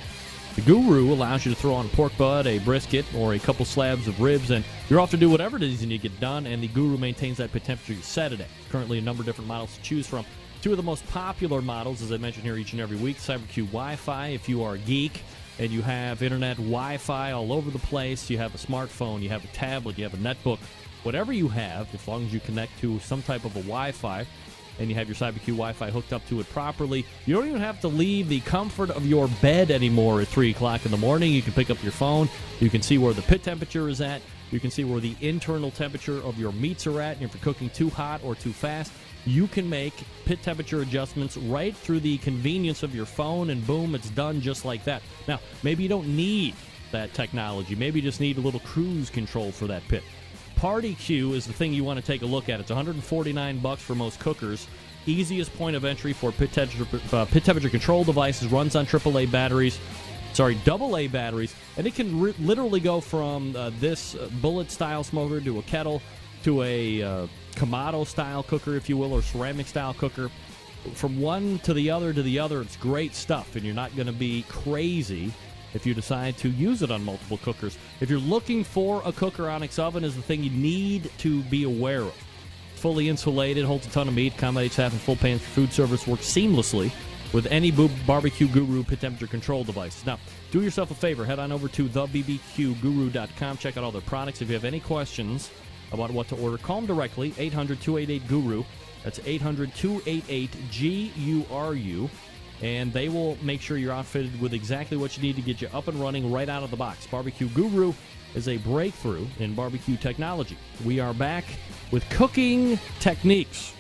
The Guru allows you to throw on a pork butt, a brisket, or a couple slabs of ribs, and you're off to do whatever it is you need to get done, and the Guru maintains that pit temperature you set it at. Currently, a number of different models to choose from. Two of the most popular models, as I mention here each and every week, CyberQ Wi-Fi, if you are a geek, and you have internet Wi-Fi all over the place, you have a smartphone, you have a tablet, you have a netbook, whatever you have, as long as you connect to some type of a Wi-Fi, and you have your CyberQ Wi-Fi hooked up to it properly, you don't even have to leave the comfort of your bed anymore at 3 o'clock in the morning. You can pick up your phone, you can see where the pit temperature is at, you can see where the internal temperature of your meats are at, and if you're cooking too hot or too fast, you can make pit temperature adjustments right through the convenience of your phone, and boom, it's done just like that. Now, maybe you don't need that technology. Maybe you just need a little cruise control for that pit. Party Q is the thing you want to take a look at. It's $149 for most cookers. Easiest point of entry for pit temperature control devices. Runs on AA batteries. AA batteries. And it can literally go from this bullet-style smoker to a kettle to a Kamado-style cooker, if you will, or ceramic-style cooker. From one to the other, it's great stuff, and you're not going to be crazy if you decide to use it on multiple cookers. If you're looking for a cooker, Onyx Oven is the thing you need to be aware of. Fully insulated, holds a ton of meat, accommodates half and full pans for food service, works seamlessly with any Barbecue Guru pit temperature control devices. Now, do yourself a favor. Head on over to thebbqguru.com. Check out all their products. If you have any questions about what to order, call them directly, 800-288-GURU. That's 800-288-GURU. And they will make sure you're outfitted with exactly what you need to get you up and running right out of the box. Barbecue Guru is a breakthrough in barbecue technology. We are back with cooking techniques.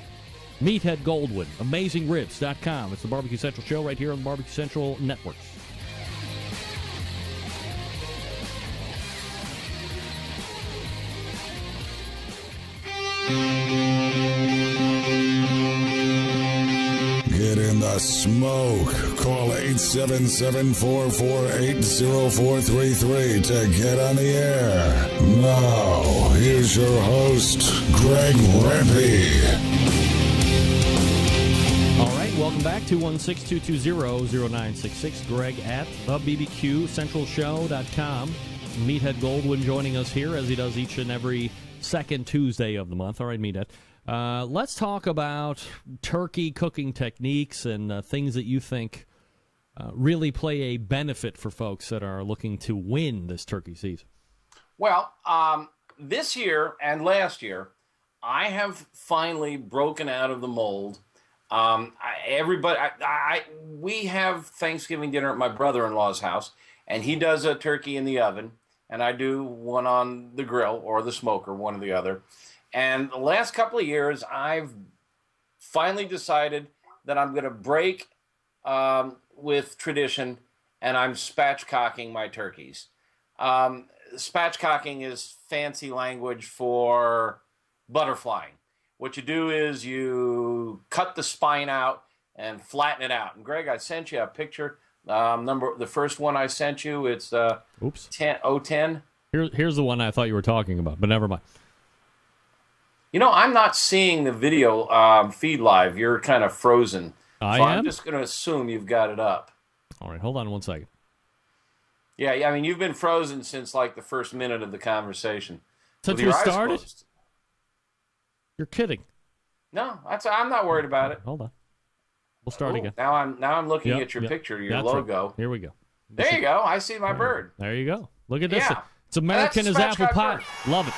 Meathead Goldwyn, AmazingRibs.com. It's the Barbecue Central Show right here on the Barbecue Central Networks. Get in the smoke. Call 877-448-0433 to get on the air. Now, here's your host, Greg Rempe. All right, welcome back. 216-220-0966. Greg at thebbqcentralshow.com. Meathead Goldwyn joining us here as he does each and every second Tuesday of the month. All right, Meathead. Let's talk about turkey cooking techniques and things that you think really play a benefit for folks that are looking to win this turkey season. Well, this year and last year, I have finally broken out of the mold. We have Thanksgiving dinner at my brother-in-law's house, and he does a turkey in the oven, and I do one on the grill or the smoker, one or the other. And the last couple of years, I've finally decided that I'm going to break with tradition, and I'm spatchcocking my turkeys. Spatchcocking is fancy language for butterflying. What you do is you cut the spine out and flatten it out. And Greg, I sent you a picture. The first one I sent you, it's 010. Here's the one I thought you were talking about, but never mind. You know, I'm not seeing the video feed live. You're kind of frozen. I'm just going to assume you've got it up. All right, hold on one second. Yeah, I mean, you've been frozen since like the first minute of the conversation. Since we started? You're kidding. No, I'm not worried about it. Hold on. We'll start again. Now I'm looking at your picture, your logo. Right. Here we go. There you go. I see my bird. There you go. Look at this. Yeah. It's American as apple pie. Love it.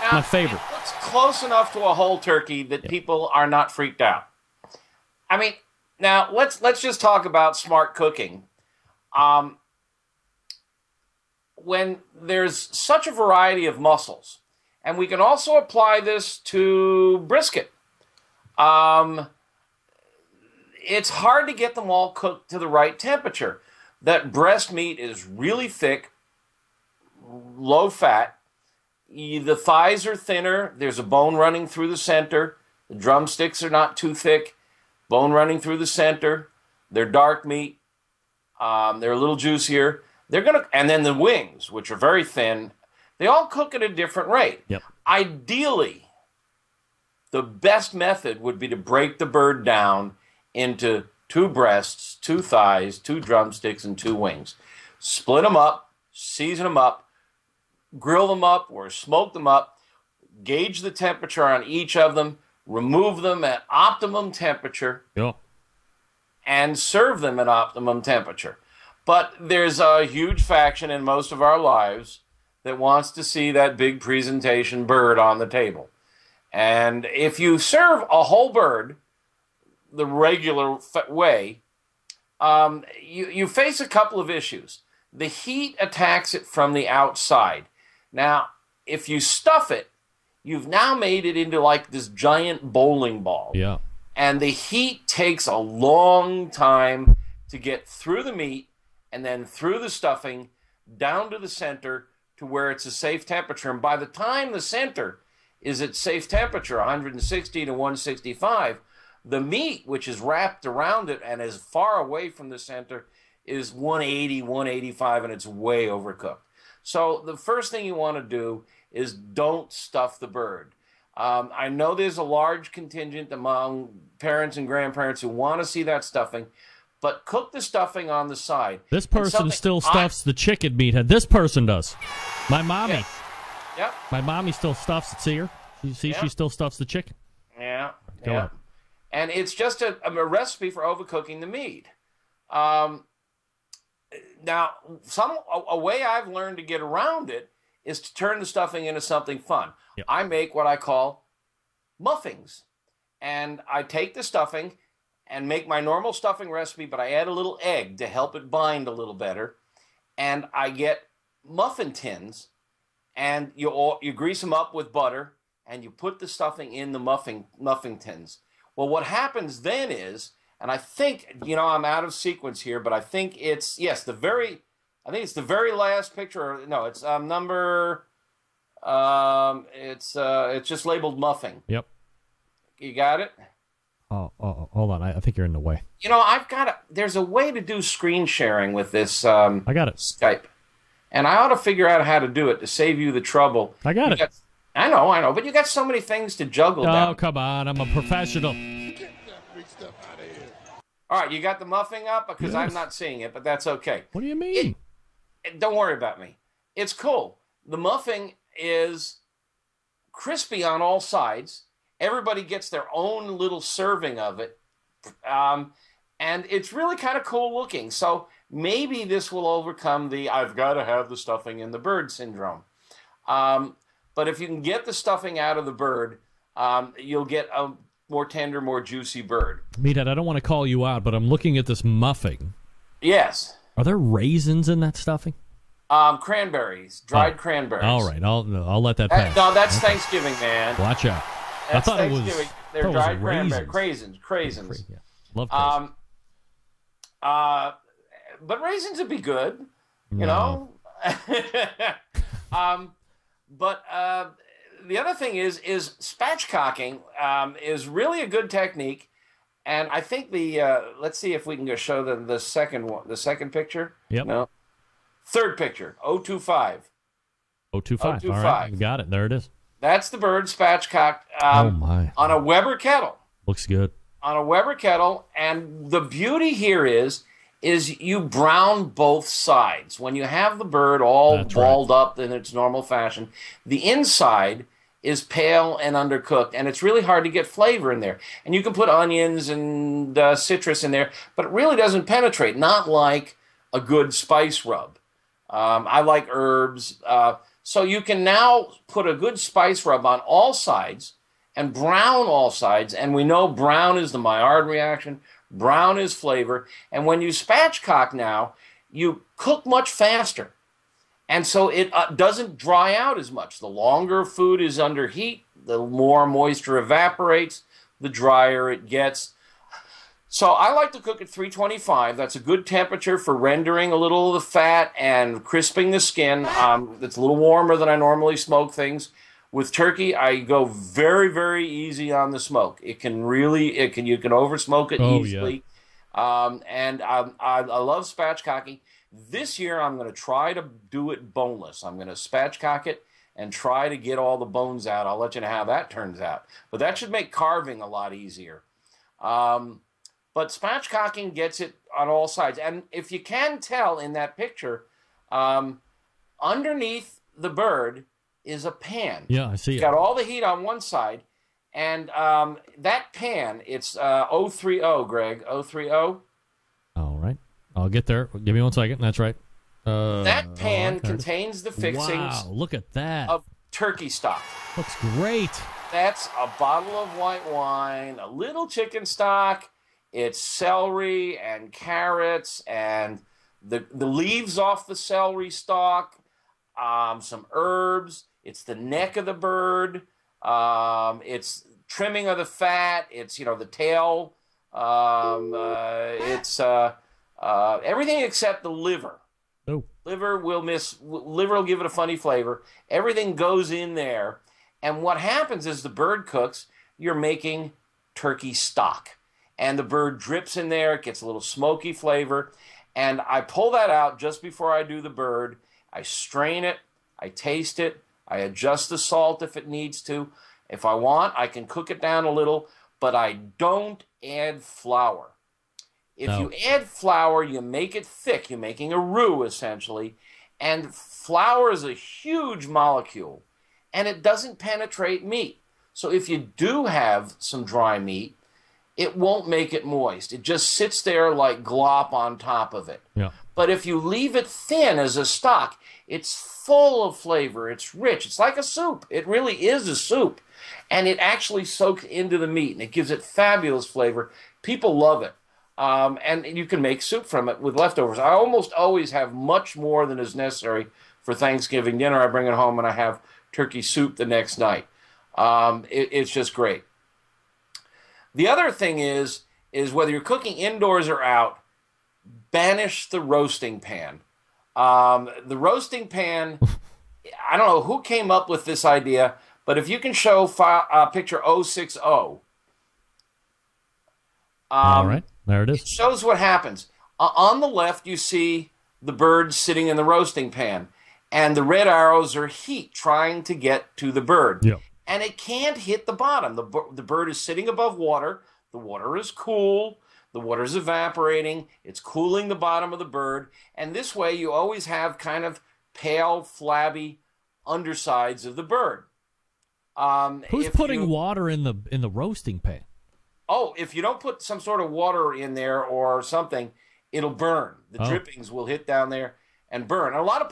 Now, My favorite. It's close enough to a whole turkey that people are not freaked out. I mean, now let's just talk about smart cooking. When there's such a variety of mussels, and we can also apply this to brisket. It's hard to get them all cooked to the right temperature. That breast meat is really thick, low fat. The thighs are thinner. There's a bone running through the center. The drumsticks are not too thick. Bone running through the center. They're dark meat. They're a little juicier. And then the wings, which are very thin, they all cook at a different rate. Yep. Ideally, the best method would be to break the bird down into 2 breasts, 2 thighs, 2 drumsticks, and 2 wings. Split them up, season them up, grill them up or smoke them up, gauge the temperature on each of them, remove them at optimum temperature, and serve them at optimum temperature. But there's a huge faction in most of our lives that wants to see that big presentation bird on the table. And if you serve a whole bird the regular way, you face a couple of issues. The heat attacks it from the outside. Now, if you stuff it, you've now made it into like this giant bowling ball. Yeah. And the heat takes a long time to get through the meat and then through the stuffing down to the center to where it's a safe temperature. And by the time the center is at safe temperature, 160 to 165, the meat, which is wrapped around it and is far away from the center, is 180, 185, and it's way overcooked. So the first thing you want to do is don't stuff the bird. I know there's a large contingent among parents and grandparents who want to see that stuffing, but cook the stuffing on the side. This person still stuffs the chicken meat. This person does. My mommy. Yeah. Yep. My mommy still stuffs it. See her? You see, she still stuffs the chicken. Yeah. Go ahead. And it's just a recipe for overcooking the meat. Now, a way I've learned to get around it is to turn the stuffing into something fun. Yep. I make what I call muffins. And I take the stuffing and make my normal stuffing recipe, but I add a little egg to help it bind a little better. And I get muffin tins, and you grease them up with butter, and you put the stuffing in the muffin tins. Well, what happens then is, and I think, I'm out of sequence here, but I think it's, it's the very last picture. No, it's number, it's just labeled muffin. Yep. You got it? Oh, hold on. I think you're in the way. There's a way to do screen sharing with this I got it. Skype. And I ought to figure out how to do it to save you the trouble. I got it. I know, but you got so many things to juggle Oh, down. come on. I'm a professional. Get that big stuff out of here. All right, you got the muffin up? Because I'm not seeing it, but that's okay. What do you mean? Don't worry about me. It's cool. The muffin is crispy on all sides. Everybody gets their own little serving of it. And it's really kind of cool looking. So maybe this will overcome the I've got to have the stuffing in the bird syndrome. But if you can get the stuffing out of the bird, you'll get a more tender, more juicy bird. Meathead, I don't want to call you out, but I'm looking at this muffin. Yes. Are there raisins in that stuffing? Cranberries, dried cranberries. All right, I'll let that pass. No, that's Thanksgiving, man. Watch out. That's I thought it was. Thanksgiving. They're dried cranberries, craisins. Yeah. Love craisins. But raisins would be good, you No. know. But the other thing is spatchcocking is really a good technique, and I think let's see if we can go show the second picture. Yep. No. Third picture, 025. 025. All right, got it. There it is. That's the bird spatchcocked Oh my! on a Weber kettle. Looks good. On a Weber kettle, and the beauty here is you brown both sides. When you have the bird all That's balled up in its normal fashion, the inside is pale and undercooked, and it's really hard to get flavor in there. And you can put onions and citrus in there, but it really doesn't penetrate, not like a good spice rub. I like herbs. So you can now put a good spice rub on all sides and brown all sides. And we know brown is the Maillard reaction. Brown is flavor. And when you spatchcock now, you cook much faster. And so it doesn't dry out as much. The longer food is under heat, the more moisture evaporates, the drier it gets. So I like to cook at 325. That's a good temperature for rendering a little of the fat and crisping the skin. It's a little warmer than I normally smoke things. With turkey, I go very, very easy on the smoke. You can over smoke it easily. Yeah. I love spatchcocking. This year, I'm going to try to do it boneless. I'm going to spatchcock it and try to get all the bones out. I'll let you know how that turns out. But that should make carving a lot easier. But spatchcocking gets it on all sides. And if you can tell in that picture, underneath the bird is a pan. Yeah, I see it. It's got all the heat on one side. And that pan, it's 030, Greg, 030. All right. I'll get there. Give me 1 second. That's right. That pan contains the fixings wow, look at that. Of turkey stock. Looks great. That's a bottle of white wine, a little chicken stock. It's celery and carrots and the leaves off the celery stalk, some herbs. It's the neck of the bird. It's trimming of the fat. It's, the tail. It's everything except the liver. Oh. Liver will give it a funny flavor. Everything goes in there. And what happens is the bird cooks, you're making turkey stock. And the bird drips in there, it gets a little smoky flavor. And I pull that out just before I do the bird. I strain it, I taste it, I adjust the salt if it needs to. If I want, I can cook it down a little, but I don't add flour. If you add flour, you make it thick. You're making a roux, essentially. And flour is a huge molecule, and it doesn't penetrate meat. So if you do have some dry meat, it won't make it moist. It just sits there like glop on top of it. Yeah. But if you leave it thin as a stock, it's full of flavor. It's rich. It's like a soup. It really is a soup. And it actually soaks into the meat, and it gives it fabulous flavor. People love it. And you can make soup from it with leftovers. I almost always have much more than is necessary for Thanksgiving dinner. I bring it home, and I have turkey soup the next night. It's just great. The other thing is whether you're cooking indoors or out, banish the roasting pan. The roasting pan, I don't know who came up with this idea, but if you can show picture 060. All right, there it is. It shows what happens. On the left, you see the bird sitting in the roasting pan, and the red arrows are heat trying to get to the bird. Yep. And it can't hit the bottom. The bird is sitting above water. The water is cool. The water is evaporating. It's cooling the bottom of the bird. And this way, you always have kind of pale, flabby undersides of the bird. Who's putting water in the roasting pan? Oh, if you don't put some sort of water in there or something, it'll burn. The drippings will hit down there and burn. And a lot of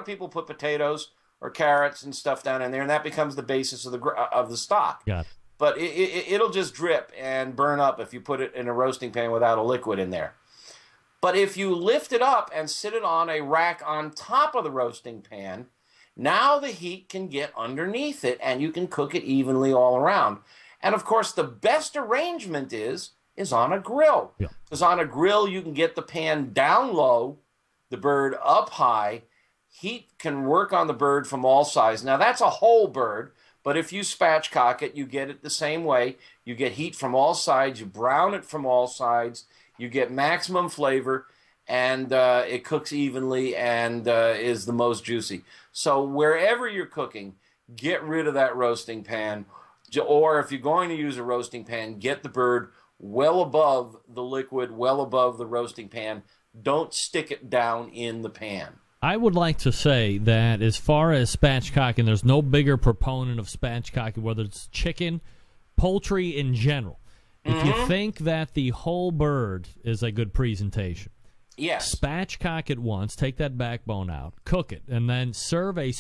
people put potatoes or carrots and stuff down in there, and that becomes the basis of the stock. Got it. But it'll just drip and burn up if you put it in a roasting pan without a liquid in there. But if you lift it up and sit it on a rack on top of the roasting pan, now the heat can get underneath it, and you can cook it evenly all around. And, of course, the best arrangement is on a grill. Because on a grill, you can get the pan down low, the bird up high. Heat can work on the bird from all sides. Now, that's a whole bird, but if you spatchcock it, you get it the same way. You get heat from all sides. You brown it from all sides. You get maximum flavor, and it cooks evenly and is the most juicy. So wherever you're cooking, get rid of that roasting pan. Or if you're going to use a roasting pan, get the bird well above the liquid, well above the roasting pan. Don't stick it down in the pan. I would like to say that as far as spatchcocking, there's no bigger proponent of spatchcocking, whether it's chicken, poultry in general. If you think that the whole bird is a good presentation, Yes. Spatchcock it once, take that backbone out, cook it, and then serve a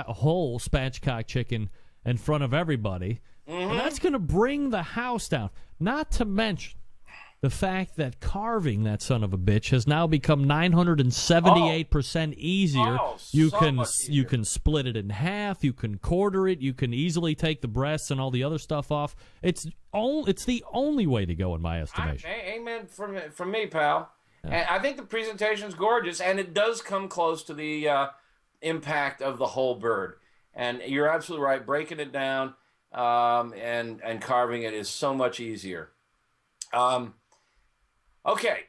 whole spatchcock chicken in front of everybody. Mm-hmm. And that's going to bring the house down. Not to mention the fact that carving that son of a bitch has now become 978% easier. You can split it in half. You can quarter it. You can easily take the breasts and all the other stuff off. It's the only way to go, in my estimation. Amen from me, pal. Yeah. And I think the presentation's gorgeous, and it does come close to the impact of the whole bird. And you're absolutely right. Breaking it down and carving it is so much easier. Okay,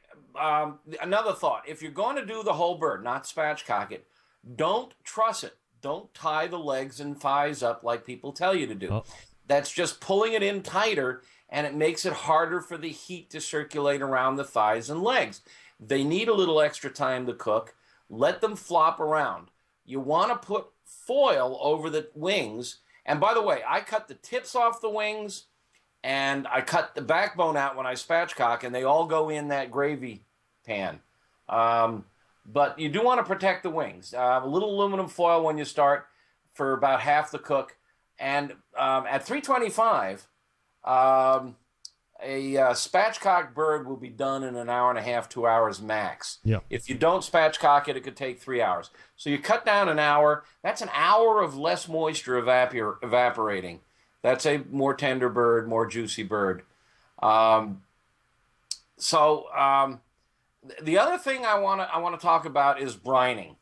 another thought. If you're going to do the whole bird, not spatchcock it, don't truss it. Don't tie the legs and thighs up like people tell you to do. Oh. That's just pulling it in tighter, and it makes it harder for the heat to circulate around the thighs and legs. They need a little extra time to cook. Let them flop around. You want to put foil over the wings. And by the way, I cut the tips off the wings, and I cut the backbone out when I spatchcock, and they all go in that gravy pan. But you do want to protect the wings. A little aluminum foil when you start for about half the cook. And at 325, a spatchcock bird will be done in an hour and a half, 2 hours max. Yeah. If you don't spatchcock it, it could take 3 hours. So you cut down an hour. That's an hour of less moisture evaporating. That's a more tender bird, more juicy bird. The other thing I want to talk about is brining,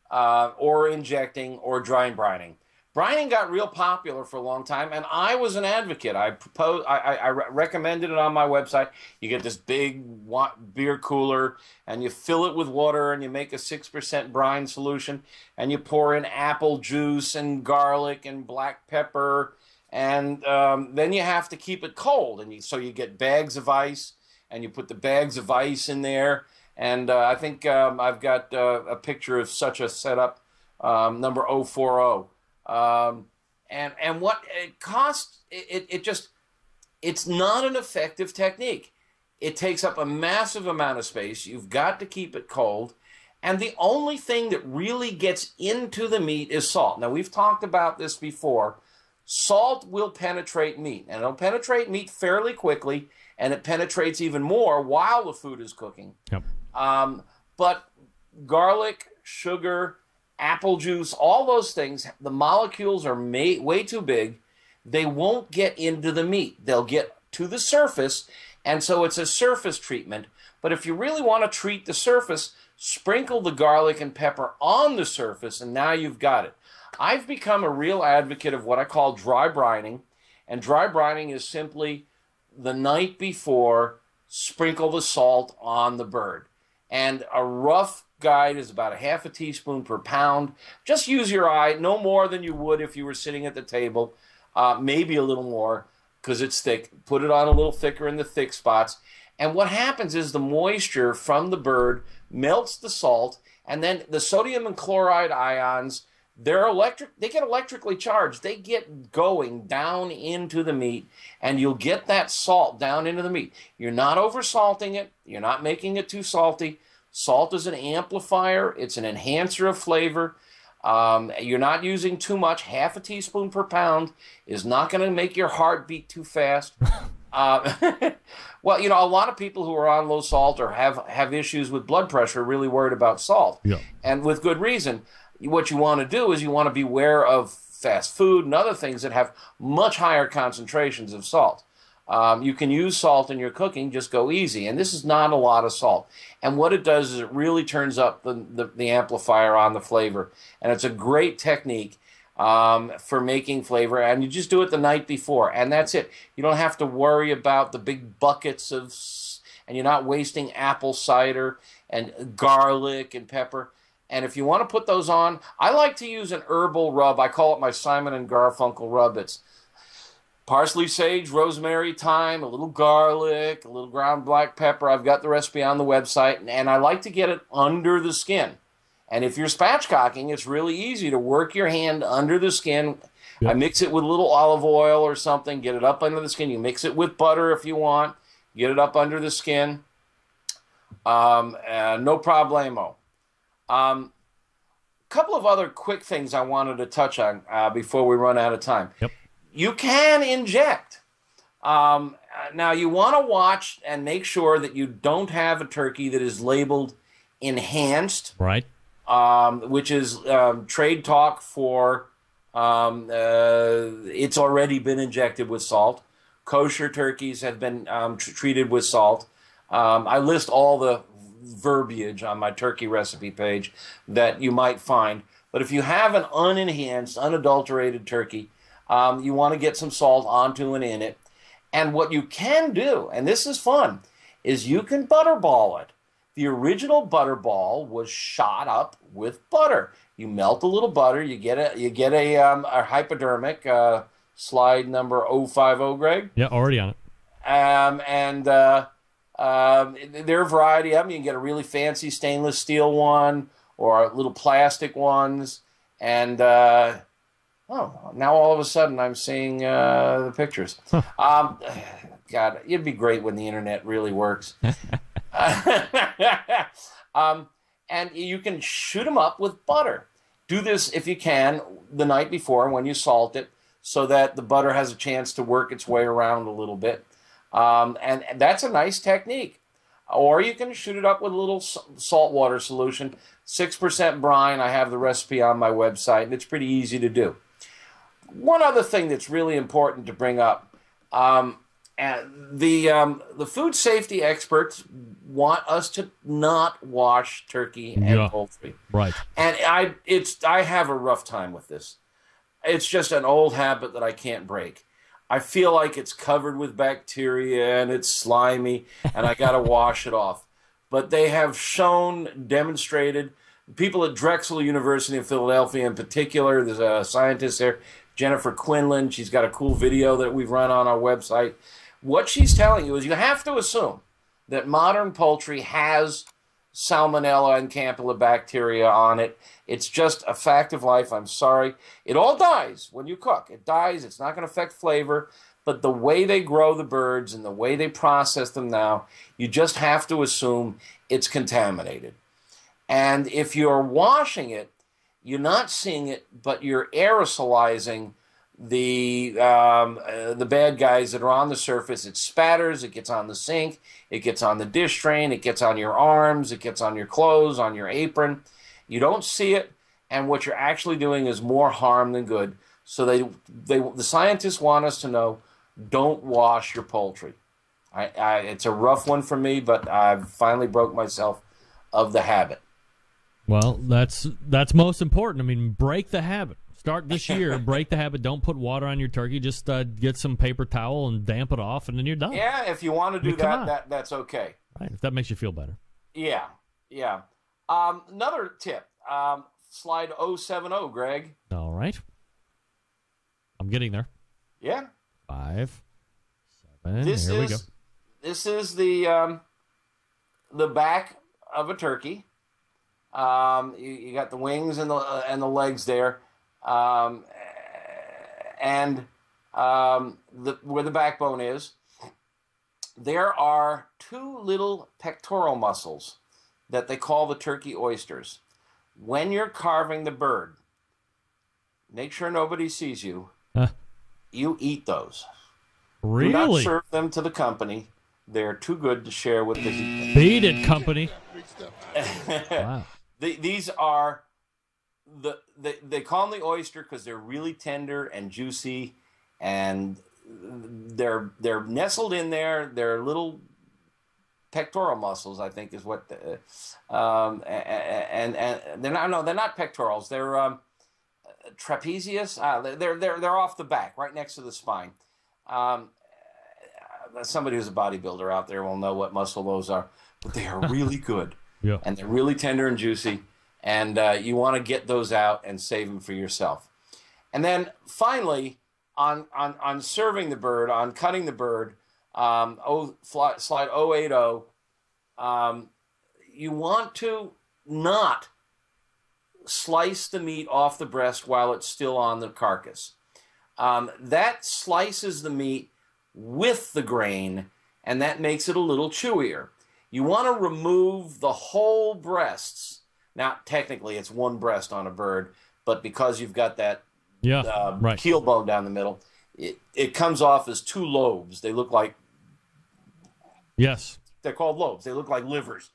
or injecting, or dry brining. Brining got real popular for a long time, and I was an advocate. I recommended it on my website. You get this big beer cooler, and you fill it with water, and you make a 6% brine solution, and you pour in apple juice and garlic and black pepper. And then you have to keep it cold, and so you get bags of ice, and you put the bags of ice in there. And I think I've got a picture of such a setup, number 040. And what it costs, it's not an effective technique. It takes up a massive amount of space. You've got to keep it cold. And the only thing that really gets into the meat is salt. Now, we've talked about this before. Salt will penetrate meat, and it'll penetrate meat fairly quickly, and it penetrates even more while the food is cooking. Yep. But garlic, sugar, apple juice, all those things, the molecules are way too big. They won't get into the meat. They'll get to the surface, and so it's a surface treatment. But if you really want to treat the surface, sprinkle the garlic and pepper on the surface, and now you've got it. I've become a real advocate of what I call dry brining, and dry brining is simply the night before, sprinkle the salt on the bird. And a rough guide is about a half a teaspoon per pound. Just use your eye, no more than you would if you were sitting at the table, maybe a little more because it's thick. Put it on a little thicker in the thick spots. And what happens is the moisture from the bird melts the salt, and then the sodium and chloride ions, they get electrically charged. They get going down into the meat, and you'll get that salt down into the meat. You're not over-salting it. You're not making it too salty. Salt is an amplifier. It's an enhancer of flavor. You're not using too much. Half a teaspoon per pound is not going to make your heart beat too fast. Well, you know, a lot of people who are on low salt or have issues with blood pressure are really worried about salt. Yeah. And with good reason. What you want to do is you want to beware of fast food and other things that have much higher concentrations of salt. You can use salt in your cooking, just go easy. And this is not a lot of salt. And what it does is it really turns up the amplifier on the flavor. And it's a great technique for making flavor. And you just do it the night before. And that's it. You don't have to worry about the big buckets of, and you're not wasting apple cider and garlic and pepper. And if you want to put those on, I like to use an herbal rub. I call it my Simon and Garfunkel rub. It's parsley, sage, rosemary, thyme, a little garlic, a little ground black pepper. I've got the recipe on the website, and I like to get it under the skin. And if you're spatchcocking, it's really easy to work your hand under the skin. Yep. I mix it with a little olive oil or something, get it up under the skin. You mix it with butter if you want, get it up under the skin. No problemo. Couple of other quick things I wanted to touch on before we run out of time. Yep. You can inject. Now, you want to watch and make sure that you don't have a turkey that is labeled enhanced, Right. which is trade talk for it's already been injected with salt. Kosher turkeys have been treated with salt. I list all the verbiage on my turkey recipe page that you might find. But if you have an unenhanced, unadulterated turkey, you want to get some salt onto and in it. And what you can do, and this is fun, is you can butterball it. The original butterball was shot up with butter. You melt a little butter. You get a hypodermic, slide number 050, Greg. Yeah, already on it. There are a variety of them. You can get a really fancy stainless steel one or little plastic ones. And now all of a sudden I'm seeing the pictures. God, it'd be great when the internet really works. And you can shoot them up with butter. Do this, if you can, the night before when you salt it so that the butter has a chance to work its way around a little bit. And that's a nice technique. Or you can shoot it up with a little salt water solution, 6% brine. I have the recipe on my website, and it's pretty easy to do. One other thing that's really important to bring up, the food safety experts want us to not wash turkey and poultry. Right. And I have a rough time with this. It's just an old habit that I can't break. I feel like it's covered with bacteria and it's slimy and I got to wash it off. But they have demonstrated, people at Drexel University in Philadelphia in particular, there's a scientist there, Jennifer Quinlan. She's got a cool video that we've run on our website. What she's telling you is you have to assume that modern poultry has salmonella and campylobacteria on it. It's just a fact of life. I'm sorry. It all dies when you cook. It dies. It's not going to affect flavor. But the way they grow the birds and the way they process them now, you just have to assume it's contaminated. And if you're washing it, you're not seeing it, but you're aerosolizing the bad guys that are on the surface. It spatters, it gets on the sink, it gets on the dish train, it gets on your arms, it gets on your clothes, on your apron. You don't see it, and what you're actually doing is more harm than good. So the scientists want us to know, don't wash your poultry. It's a rough one for me, but I've finally broke myself of the habit. Well, that's most important. I mean, break the habit. Start this year, break the habit. Don't put water on your turkey. Just get some paper towel and damp it off, and then you're done. Yeah, if you want to do that's okay. Right, if that makes you feel better. Yeah. Another tip, slide 070, Greg. All right. I'm getting there. Yeah. 5, 7, here we go. This is the back of a turkey. You got the wings and the legs there. Where the backbone is, there are two little pectoral muscles that they call the turkey oysters. When you're carving the bird, make sure nobody sees you. You eat those. Really? Do not serve them to the company. They're too good to share with the people. Beat it, company. Wow. These are they call them the oyster because they're really tender and juicy, and they're nestled in there. They're little pectoral muscles, I think, is what. And they're not pectorals. They're trapezius. They're off the back, right next to the spine. Somebody who's a bodybuilder out there will know what muscle those are, but they are really good. Yeah. And they're really tender and juicy, and you want to get those out and save them for yourself. And then finally, on serving the bird, on cutting the bird, slide 080, you want to not slice the meat off the breast while it's still on the carcass. That slices the meat with the grain, and that makes it a little chewier. You want to remove the whole breasts. Now, technically, it's one breast on a bird, but because you've got that right. keel bone down the middle, it comes off as two lobes. They look like they're called lobes. They look like livers.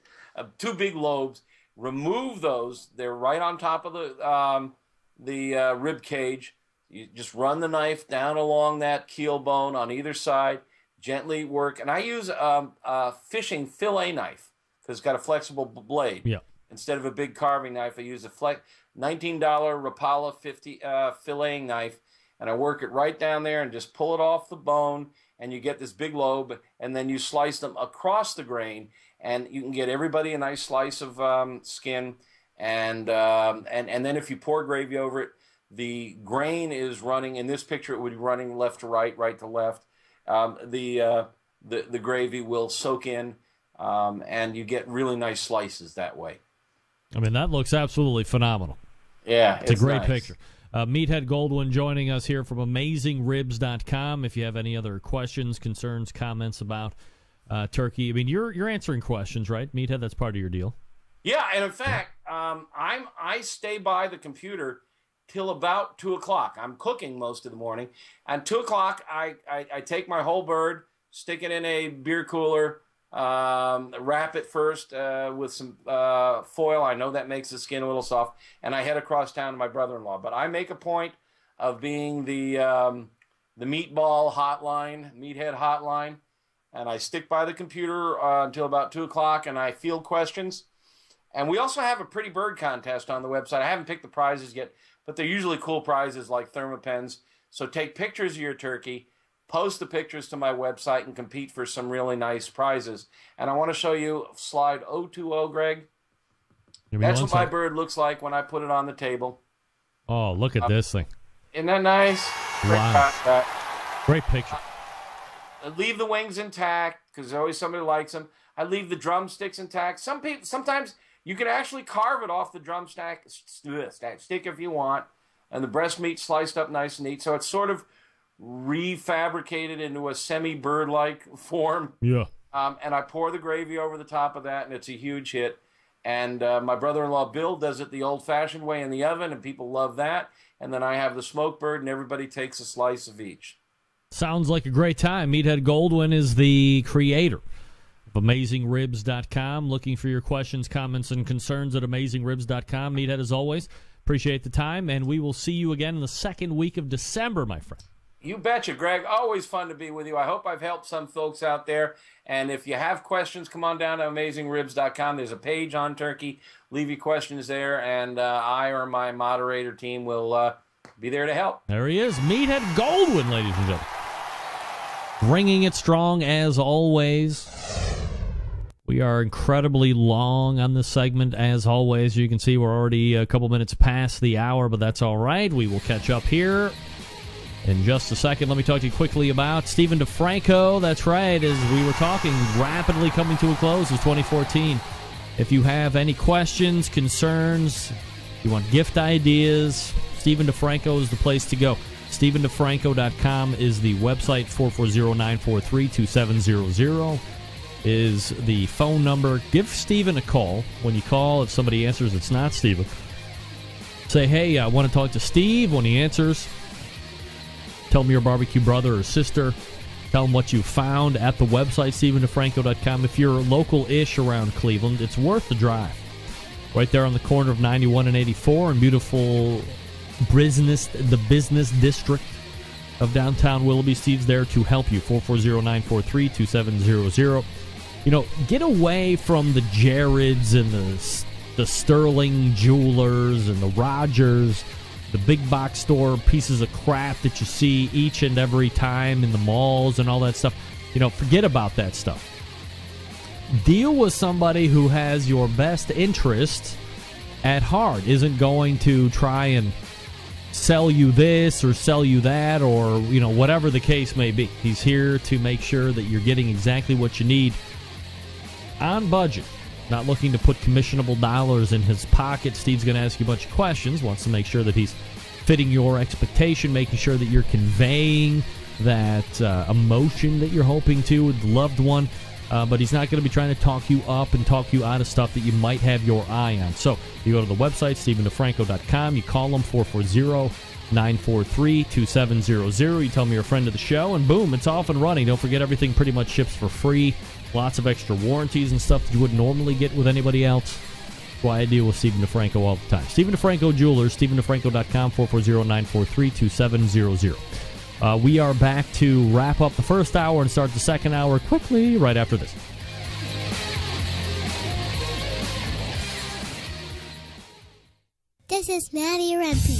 Two big lobes. Remove those. They're right on top of the rib cage. You just run the knife down along that keel bone on either side. Gently work. And I use a fishing fillet knife because it's got a flexible blade. Yeah. Instead of a big carving knife, I use a $19 Rapala 50 filleting knife, and I work it right down there and just pull it off the bone, and you get this big lobe, and then you slice them across the grain, and you can get everybody a nice slice of skin, and then if you pour gravy over it, the grain is running. In this picture, it would be running left to right, right to left. The gravy will soak in, and you get really nice slices that way. I mean, that looks absolutely phenomenal. Yeah, it's a great picture. Meathead Goldwyn joining us here from AmazingRibs.com. If you have any other questions, concerns, comments about turkey, I mean, you're answering questions, right, Meathead? That's part of your deal. Yeah, and in fact, I stay by the computer till about 2 o'clock. I'm cooking most of the morning. At 2 o'clock, I take my whole bird, stick it in a beer cooler, wrap it first with some foil. I know that makes the skin a little soft, and I head across town to my brother-in-law. But I make a point of being the meatball hotline, meathead hotline, and I stick by the computer until about 2 o'clock, and I field questions. And we also have a pretty bird contest on the website. I haven't picked the prizes yet, but they're usually cool prizes like thermopens. So take pictures of your turkey, post the pictures to my website, and compete for some really nice prizes. And I want to show you slide 020, Greg. That's what my bird looks like when I put it on the table. Oh, look at this thing. Isn't that nice? Wow. Great picture. I leave the wings intact because there's always somebody who likes them. I leave the drumsticks intact. Sometimes you can actually carve it off the drumstick stick if you want, and the breast meat sliced up nice and neat. So it's sort of refabricated into a semi-bird-like form. Yeah. And I pour the gravy over the top of that, and it's a huge hit. And my brother-in-law Bill does it the old-fashioned way in the oven, and people love that. And then I have the smoked bird, and everybody takes a slice of each. Sounds like a great time. Meathead Goldwyn is the creator of AmazingRibs.com. Looking for your questions, comments, and concerns at AmazingRibs.com. Meathead, as always, appreciate the time, and we will see you again in the second week of December, my friend. You betcha, Greg. Always fun to be with you. I hope I've helped some folks out there. And if you have questions, come on down to AmazingRibs.com. There's a page on turkey. Leave your questions there, and I or my moderator team will be there to help. There he is, Meathead Goldwyn, ladies and gentlemen. Bringing it strong as always. We are incredibly long on this segment as always. You can see we're already a couple minutes past the hour, but that's all right. We will catch up here in just a second. Let me talk to you quickly about Stephen DeFranco. That's right, as we were talking, rapidly coming to a close is 2014. If you have any questions, concerns, you want gift ideas, Stephen DeFranco is the place to go. StephenDeFranco.com is the website. 440-943-2700 is the phone number. Give Stephen a call. When you call, if somebody answers, it's not Stephen. Say, hey, I want to talk to Steve. When he answers, tell him you're a barbecue brother or sister. Tell him what you found at the website, StephenDeFranco.com. If you're local-ish around Cleveland, it's worth the drive. Right there on the corner of 91 and 84 in beautiful the business district of downtown Willoughby. Steve's there to help you. 440-943-2700. You know, get away from the Jareds and the Sterling Jewelers and the Rogers, the big box store pieces of crap that you see each and every time in the malls and all that stuff. You know, forget about that stuff. Deal with somebody who has your best interest at heart, isn't going to try and sell you this or sell you that or, you know, whatever the case may be. He's here to make sure that you're getting exactly what you need on budget. Not looking to put commissionable dollars in his pocket. Steve's going to ask you a bunch of questions, wants to make sure that he's fitting your expectation, making sure that you're conveying that emotion that you're hoping to with the loved one. but he's not going to be trying to talk you up and talk you out of stuff that you might have your eye on. So you go to the website, StephenDeFranco.com. You call him 440-943-2700. You tell him you're a friend of the show, and boom, it's off and running. Don't forget, everything pretty much ships for free. Lots of extra warranties and stuff that you wouldn't normally get with anybody else. That's why I deal with Stephen DeFranco all the time. Stephen DeFranco Jewelers, StephenDeFranco.com, 440-943-2700. We are back to wrap up the first hour and start the second hour quickly right after this. This is Maddie Rempe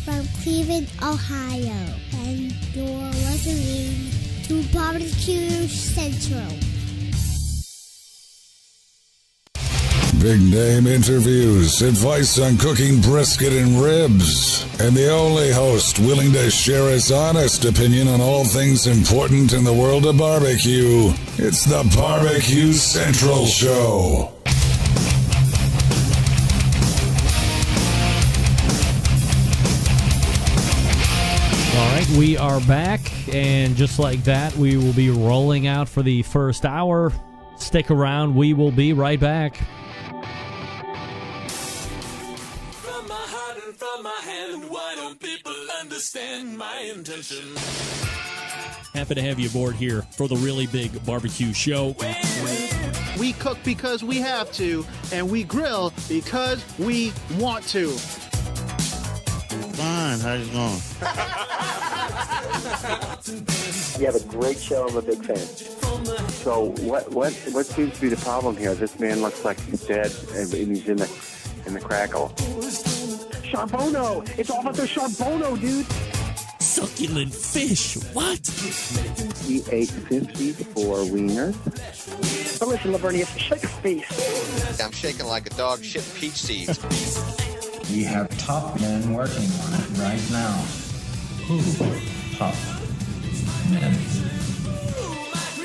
from Cleveland, Ohio, and you're listening to Barbecue Central. Big name interviews, advice on cooking brisket and ribs, and the only host willing to share his honest opinion on all things important in the world of barbecue. It's the Barbecue Central Show. All right, we are back, and just like that, we will be rolling out for the first hour. Stick around, we will be right back. Understand my intention. Happy to have you aboard here for the really big barbecue show. We cook because we have to, and we grill because we want to. Fine, how's it going? You have a great show. I'm a big fan. So what seems to be the problem here? This man looks like he's dead, and he's in the crackle. Charbono! It's all about the Charbono, dude! Succulent fish, what? He ate 54 wieners. But listen, Lavernius, shake a face. I'm shaking like a dog shit peach seeds. We have top men working on it right now. Ooh, top men.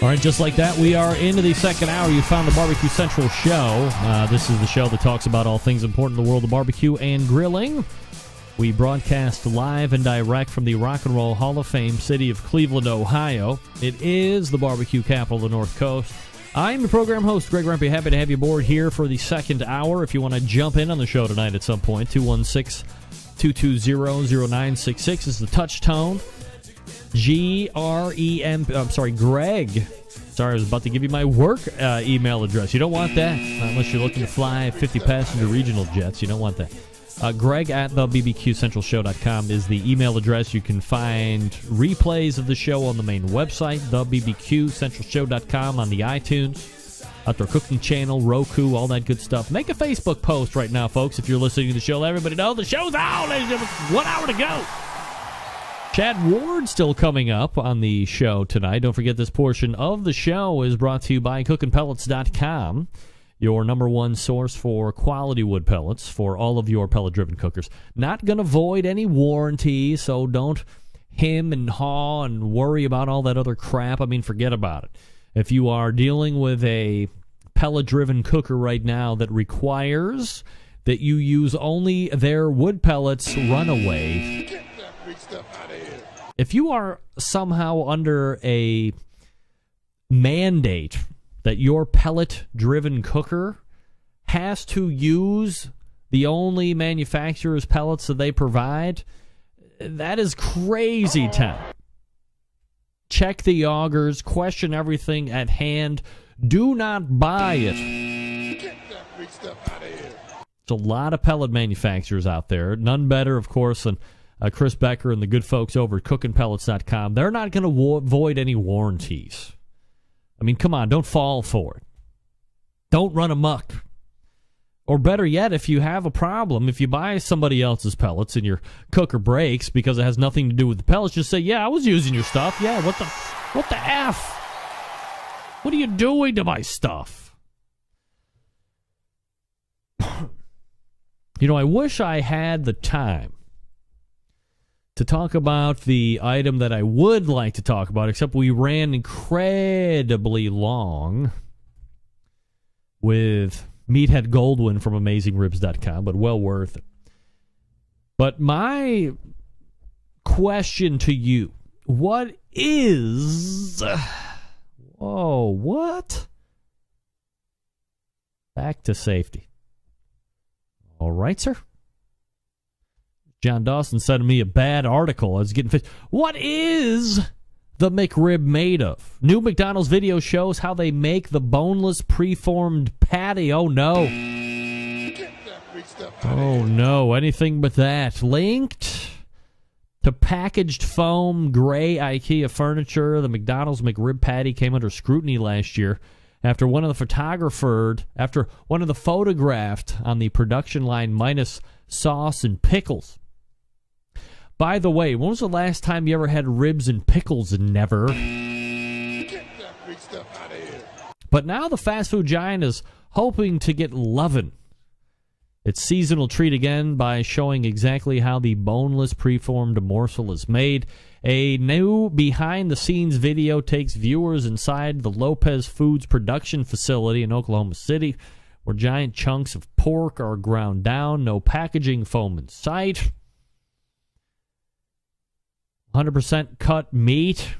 All right, just like that, we are into the second hour. You found the Barbecue Central Show. This is the show that talks about all things important in the world of barbecue and grilling. We broadcast live and direct from the Rock and Roll Hall of Fame city of Cleveland, Ohio. It is the barbecue capital of the North Coast. I'm your program host, Greg Rempe. Happy to have you aboard here for the second hour. If you want to jump in on the show tonight at some point, 216-220-0966 is the touch tone. Greg. Sorry, I was about to give you my work email address. You don't want that, not unless you're looking to fly 50-passenger regional jets. You don't want that. Greg at thebbqcentralshow.com is the email address. You can find replays of the show on the main website, thebbqcentralshow.com, on the iTunes, Outdoor Cooking Channel, Roku, all that good stuff. Make a Facebook post right now, folks, if you're listening to the show. Let everybody know the show's on. There's 1 hour to go. Chad Ward still coming up on the show tonight. Don't forget, this portion of the show is brought to you by cookinpellets.com, your number one source for quality wood pellets for all of your pellet-driven cookers. Not going to void any warranty, so don't hem and haw and worry about all that other crap. I mean, forget about it. If you are dealing with a pellet-driven cooker right now that requires that you use only their wood pellets runaway, Get that big stuff out of here. if you are somehow under a mandate that your pellet-driven cooker has to use the only manufacturer's pellets that they provide, that is crazy town. Check the augers, question everything at hand. Do not buy it. Get that big stuff out of here. There's a lot of pellet manufacturers out there. None better, of course, than Chris Becker and the good folks over at cookinpellets.com. They're not going to void any warranties. I mean, come on, don't fall for it. Don't run amok. Or better yet, if you have a problem, if you buy somebody else's pellets and your cooker breaks because it has nothing to do with the pellets, just say, yeah, I was using your stuff. Yeah, what the F? What are you doing to my stuff? You know, I wish I had the time to talk about the item that I would like to talk about, except we ran incredibly long with Meathead Goldwyn from AmazingRibs.com, but well worth it. But my question to you, what is... Oh, what Back to safety. All right, sir. John Dawson sent me a bad article. I was getting fish. What is the McRib made of? New McDonald's video shows how they make the boneless preformed patty. Oh, no. Oh, no. Anything but that. Linked to packaged foam, gray IKEA furniture. The McDonald's McRib patty came under scrutiny last year after one of the photographed on the production line minus sauce and pickles. By the way, when was the last time you ever had ribs and pickles? Never. Get that big stuff out of here. But now the fast food giant is hoping to get lovin' its seasonal treat again by showing exactly how the boneless preformed morsel is made. A new behind-the-scenes video takes viewers inside the Lopez Foods production facility in Oklahoma City, where giant chunks of pork are ground down, no packaging foam in sight. 100% cut meat.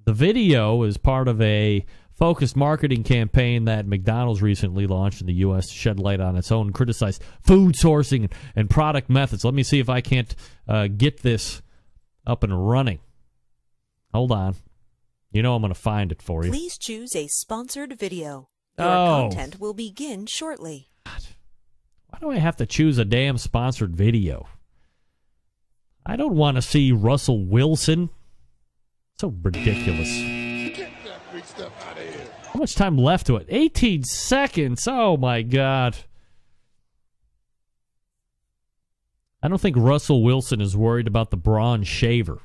The video is part of a focused marketing campaign that McDonald's recently launched in the U.S. to shed light on its own criticized food sourcing and product methods. Let me see if I can't get this up and running. Hold on. You know I'm going to find it for you. Please choose a sponsored video. Your content will begin shortly. God. Why do I have to choose a damn sponsored video? I don't want to see Russell Wilson. So ridiculous. Get that big stuff out of here. How much time left to it? 18 seconds. Oh, my God. I don't think Russell Wilson is worried about the bronze shaver.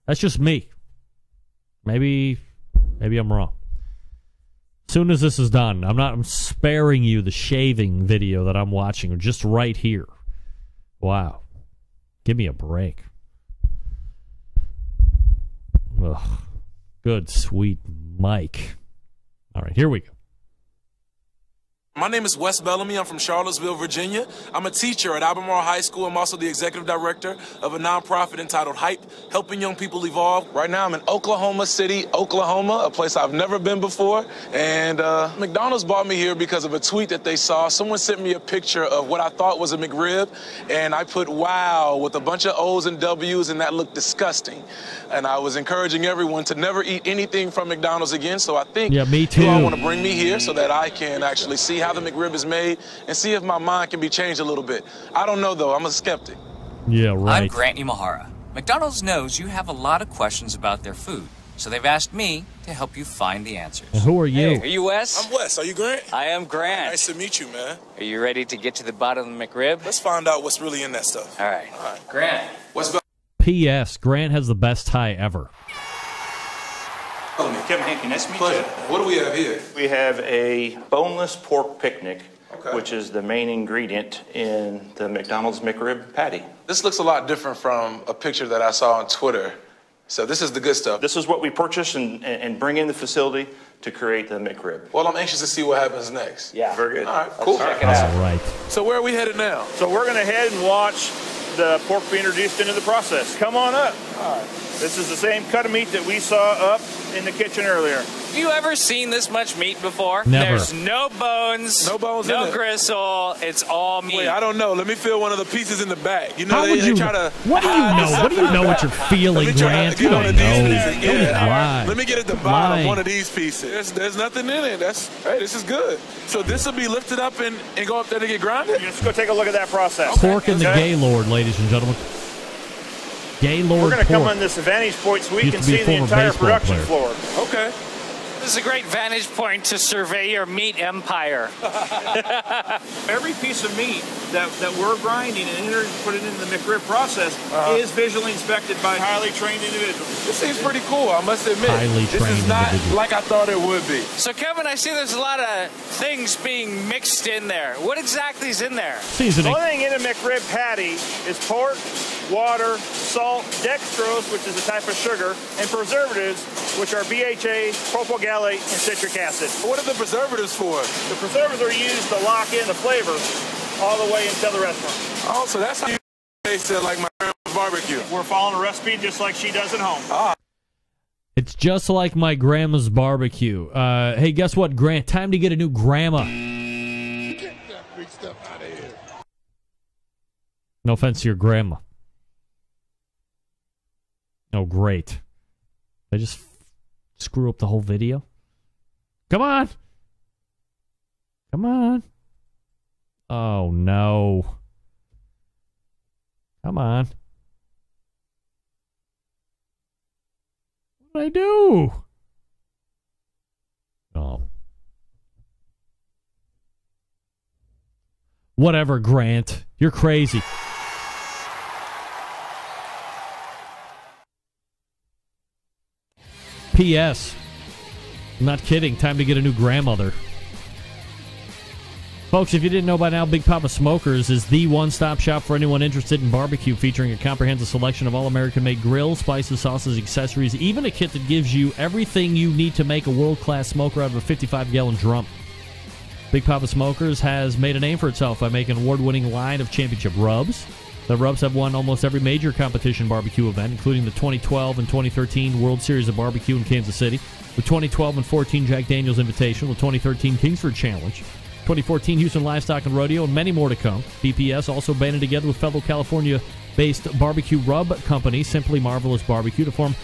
That's just me. Maybe I'm wrong. As soon as this is done, I'm sparing you the shaving video that I'm watching just right here. Wow. Give me a break. Ugh. Good, sweet Mike. All right, here we go. My name is Wes Bellamy. I'm from Charlottesville, Virginia. I'm a teacher at Albemarle High School. I'm also the executive director of a nonprofit entitled Hype, helping young people evolve. Right now, I'm in Oklahoma City, Oklahoma, a place I've never been before. And McDonald's brought me here because of a tweet that they saw. Someone sent me a picture of what I thought was a McRib, and I put wow with a bunch of O's and W's, and that looked disgusting. And I was encouraging everyone to never eat anything from McDonald's again. So I think me too. you all want to bring me here so that I can actually see how the McRib is made and see if my mind can be changed a little bit. I don't know, though. I'm a skeptic. Yeah, right. I'm Grant Imahara. McDonald's knows you have a lot of questions about their food, so they've asked me to help you find the answers. And who are you? Hey, are you Wes? I'm Wes. Are you Grant? I am Grant. Nice to meet you, man. Are you ready to get to the bottom of the McRib? Let's find out what's really in that stuff. All right. Grant. What's P.S. Grant has the best tie ever. Kevin Hankin, nice to meet Pleasure. you. What do we have here? We have a boneless pork picnic, Okay. which is the main ingredient in the McDonald's McRib patty. This looks a lot different from a picture that I saw on Twitter. So this is the good stuff. This is what we purchase and bring in the facility to create the McRib. Well, I'm anxious to see what happens next. Yeah. Very good. All right, cool. Check it out. All right. So where are we headed now? So we're going to head and watch the pork be introduced into the process. Come on up. All right. This is the same cut of meat that we saw up in the kitchen earlier. Have you ever seen this much meat before? Never. There's no bones, No bones no in it. gristle. It's all meat. Wait, I don't know. Let me feel one of the pieces in the back. You know, How would they you try to. What do you know? What do you know what you're feeling, Let me try Grant? to get one of these pieces. Don't Yeah. lie. Let me get at the bottom Lying. one of these pieces. There's nothing in it. Hey, this is good. So this will be lifted up and go up there to get grinded? Let's go take a look at that process. Pork and the Gaylord, ladies and gentlemen. Gaylord We're going to come pork. on this vantage point so we Used can to be a see the former entire baseball production player. floor. Okay. This is a great vantage point to survey your meat empire. Every piece of meat that we're grinding and put it in the McRib process is visually inspected by highly trained individuals. This seems pretty cool, I must admit. Highly This trained is not individual. like I thought it would be. So, Kevin, I see there's a lot of things being mixed in there. What exactly is in there? The Seasoning. only thing in a McRib patty is pork, water, salt, dextrose, which is a type of sugar, and preservatives, which are BHA, propylgalate, and citric acid. What are the preservatives for? The preservatives are used to lock in the flavor all the way into the restaurant. Oh, so that's how you taste it like my grandma's barbecue. We're following a recipe just like she does at home. It's just like my grandma's barbecue. Hey, guess what, Grant? Time to get a new grandma. Get that freak stuff out of here. No offense to your grandma. Oh, great. I just screw up the whole video? Come on! Come on. Oh, no. Come on. What did I do? Oh. Whatever, Grant. You're crazy. P.S. I'm not kidding. Time to get a new grandmother. Folks, if you didn't know by now, Big Papa Smokers is the one-stop shop for anyone interested in barbecue, featuring a comprehensive selection of all American-made grills, spices, sauces, accessories, even a kit that gives you everything you need to make a world-class smoker out of a 55-gallon drum. Big Papa Smokers has made a name for itself by making an award-winning line of championship rubs. The rubs have won almost every major competition barbecue event, including the 2012 and 2013 World Series of Barbecue in Kansas City, the 2012 and 14 Jack Daniel's Invitational, the 2013 Kingsford Challenge, 2014 Houston Livestock and Rodeo, and many more to come. BPS also banded together with fellow California-based barbecue rub company Simply Marvelous Barbecue to form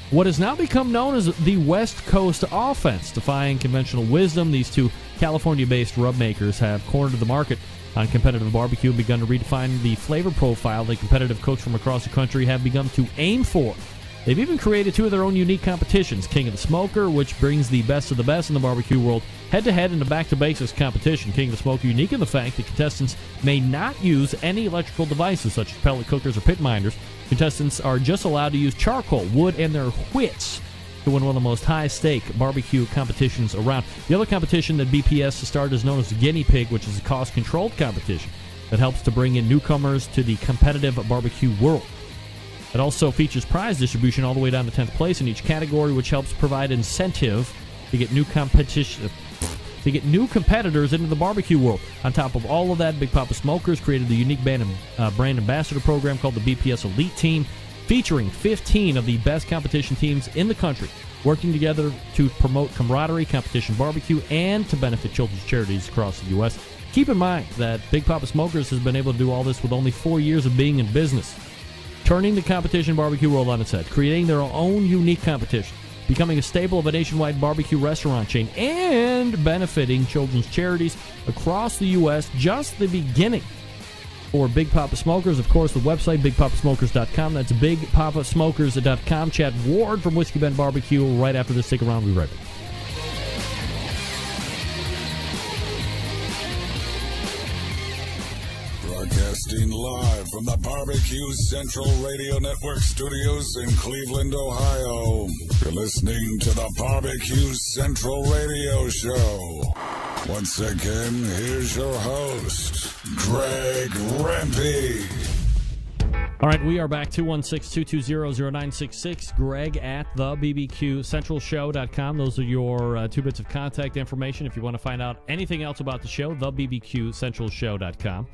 what has now become known as the West Coast Offense. Defying conventional wisdom, these two California-based rub makers have cornered the market on competitive barbecue and begun to redefine the flavor profile that competitive cooks from across the country have begun to aim for. They've even created two of their own unique competitions, King of the Smoker, which brings the best of the best in the barbecue world head-to-head in a back-to-basics competition. King of the Smoker unique in the fact that contestants may not use any electrical devices such as pellet cookers or pit minders. Contestants are just allowed to use charcoal, wood, and their wits to win one of the most high-stake barbecue competitions around. The other competition that BPS started is known as the Guinea Pig, which is a cost-controlled competition that helps to bring in newcomers to the competitive barbecue world. It also features prize distribution all the way down to 10th place in each category, which helps provide incentive to get new competitors into the barbecue world. On top of all of that, Big Papa Smokers created the unique brand ambassador program called the BPS Elite Team, featuring 15 of the best competition teams in the country, working together to promote camaraderie, competition barbecue, and to benefit children's charities across the U.S. Keep in mind that Big Papa Smokers has been able to do all this with only 4 years of being in business, turning the competition barbecue world on its head, creating their own unique competition, becoming a staple of a nationwide barbecue restaurant chain, and benefiting children's charities across the U.S. Just the beginning for Big Papa Smokers. Of course, the website, BigPapaSmokers.com. That's BigPapaSmokers.com. Chad Ward from Whiskey Bent BBQ right after this. Stick around. We'll be right back. Broadcasting live from the Barbecue Central Radio Network studios in Cleveland, Ohio. You're listening to the Barbecue Central Radio Show. Once again, here's your host, Greg Rempe. All right, we are back. 216-220-0966. Greg at thebbqcentralshow.com. Those are your 2 bits of contact information if you want to find out anything else about the show, thebbqcentralshow.com.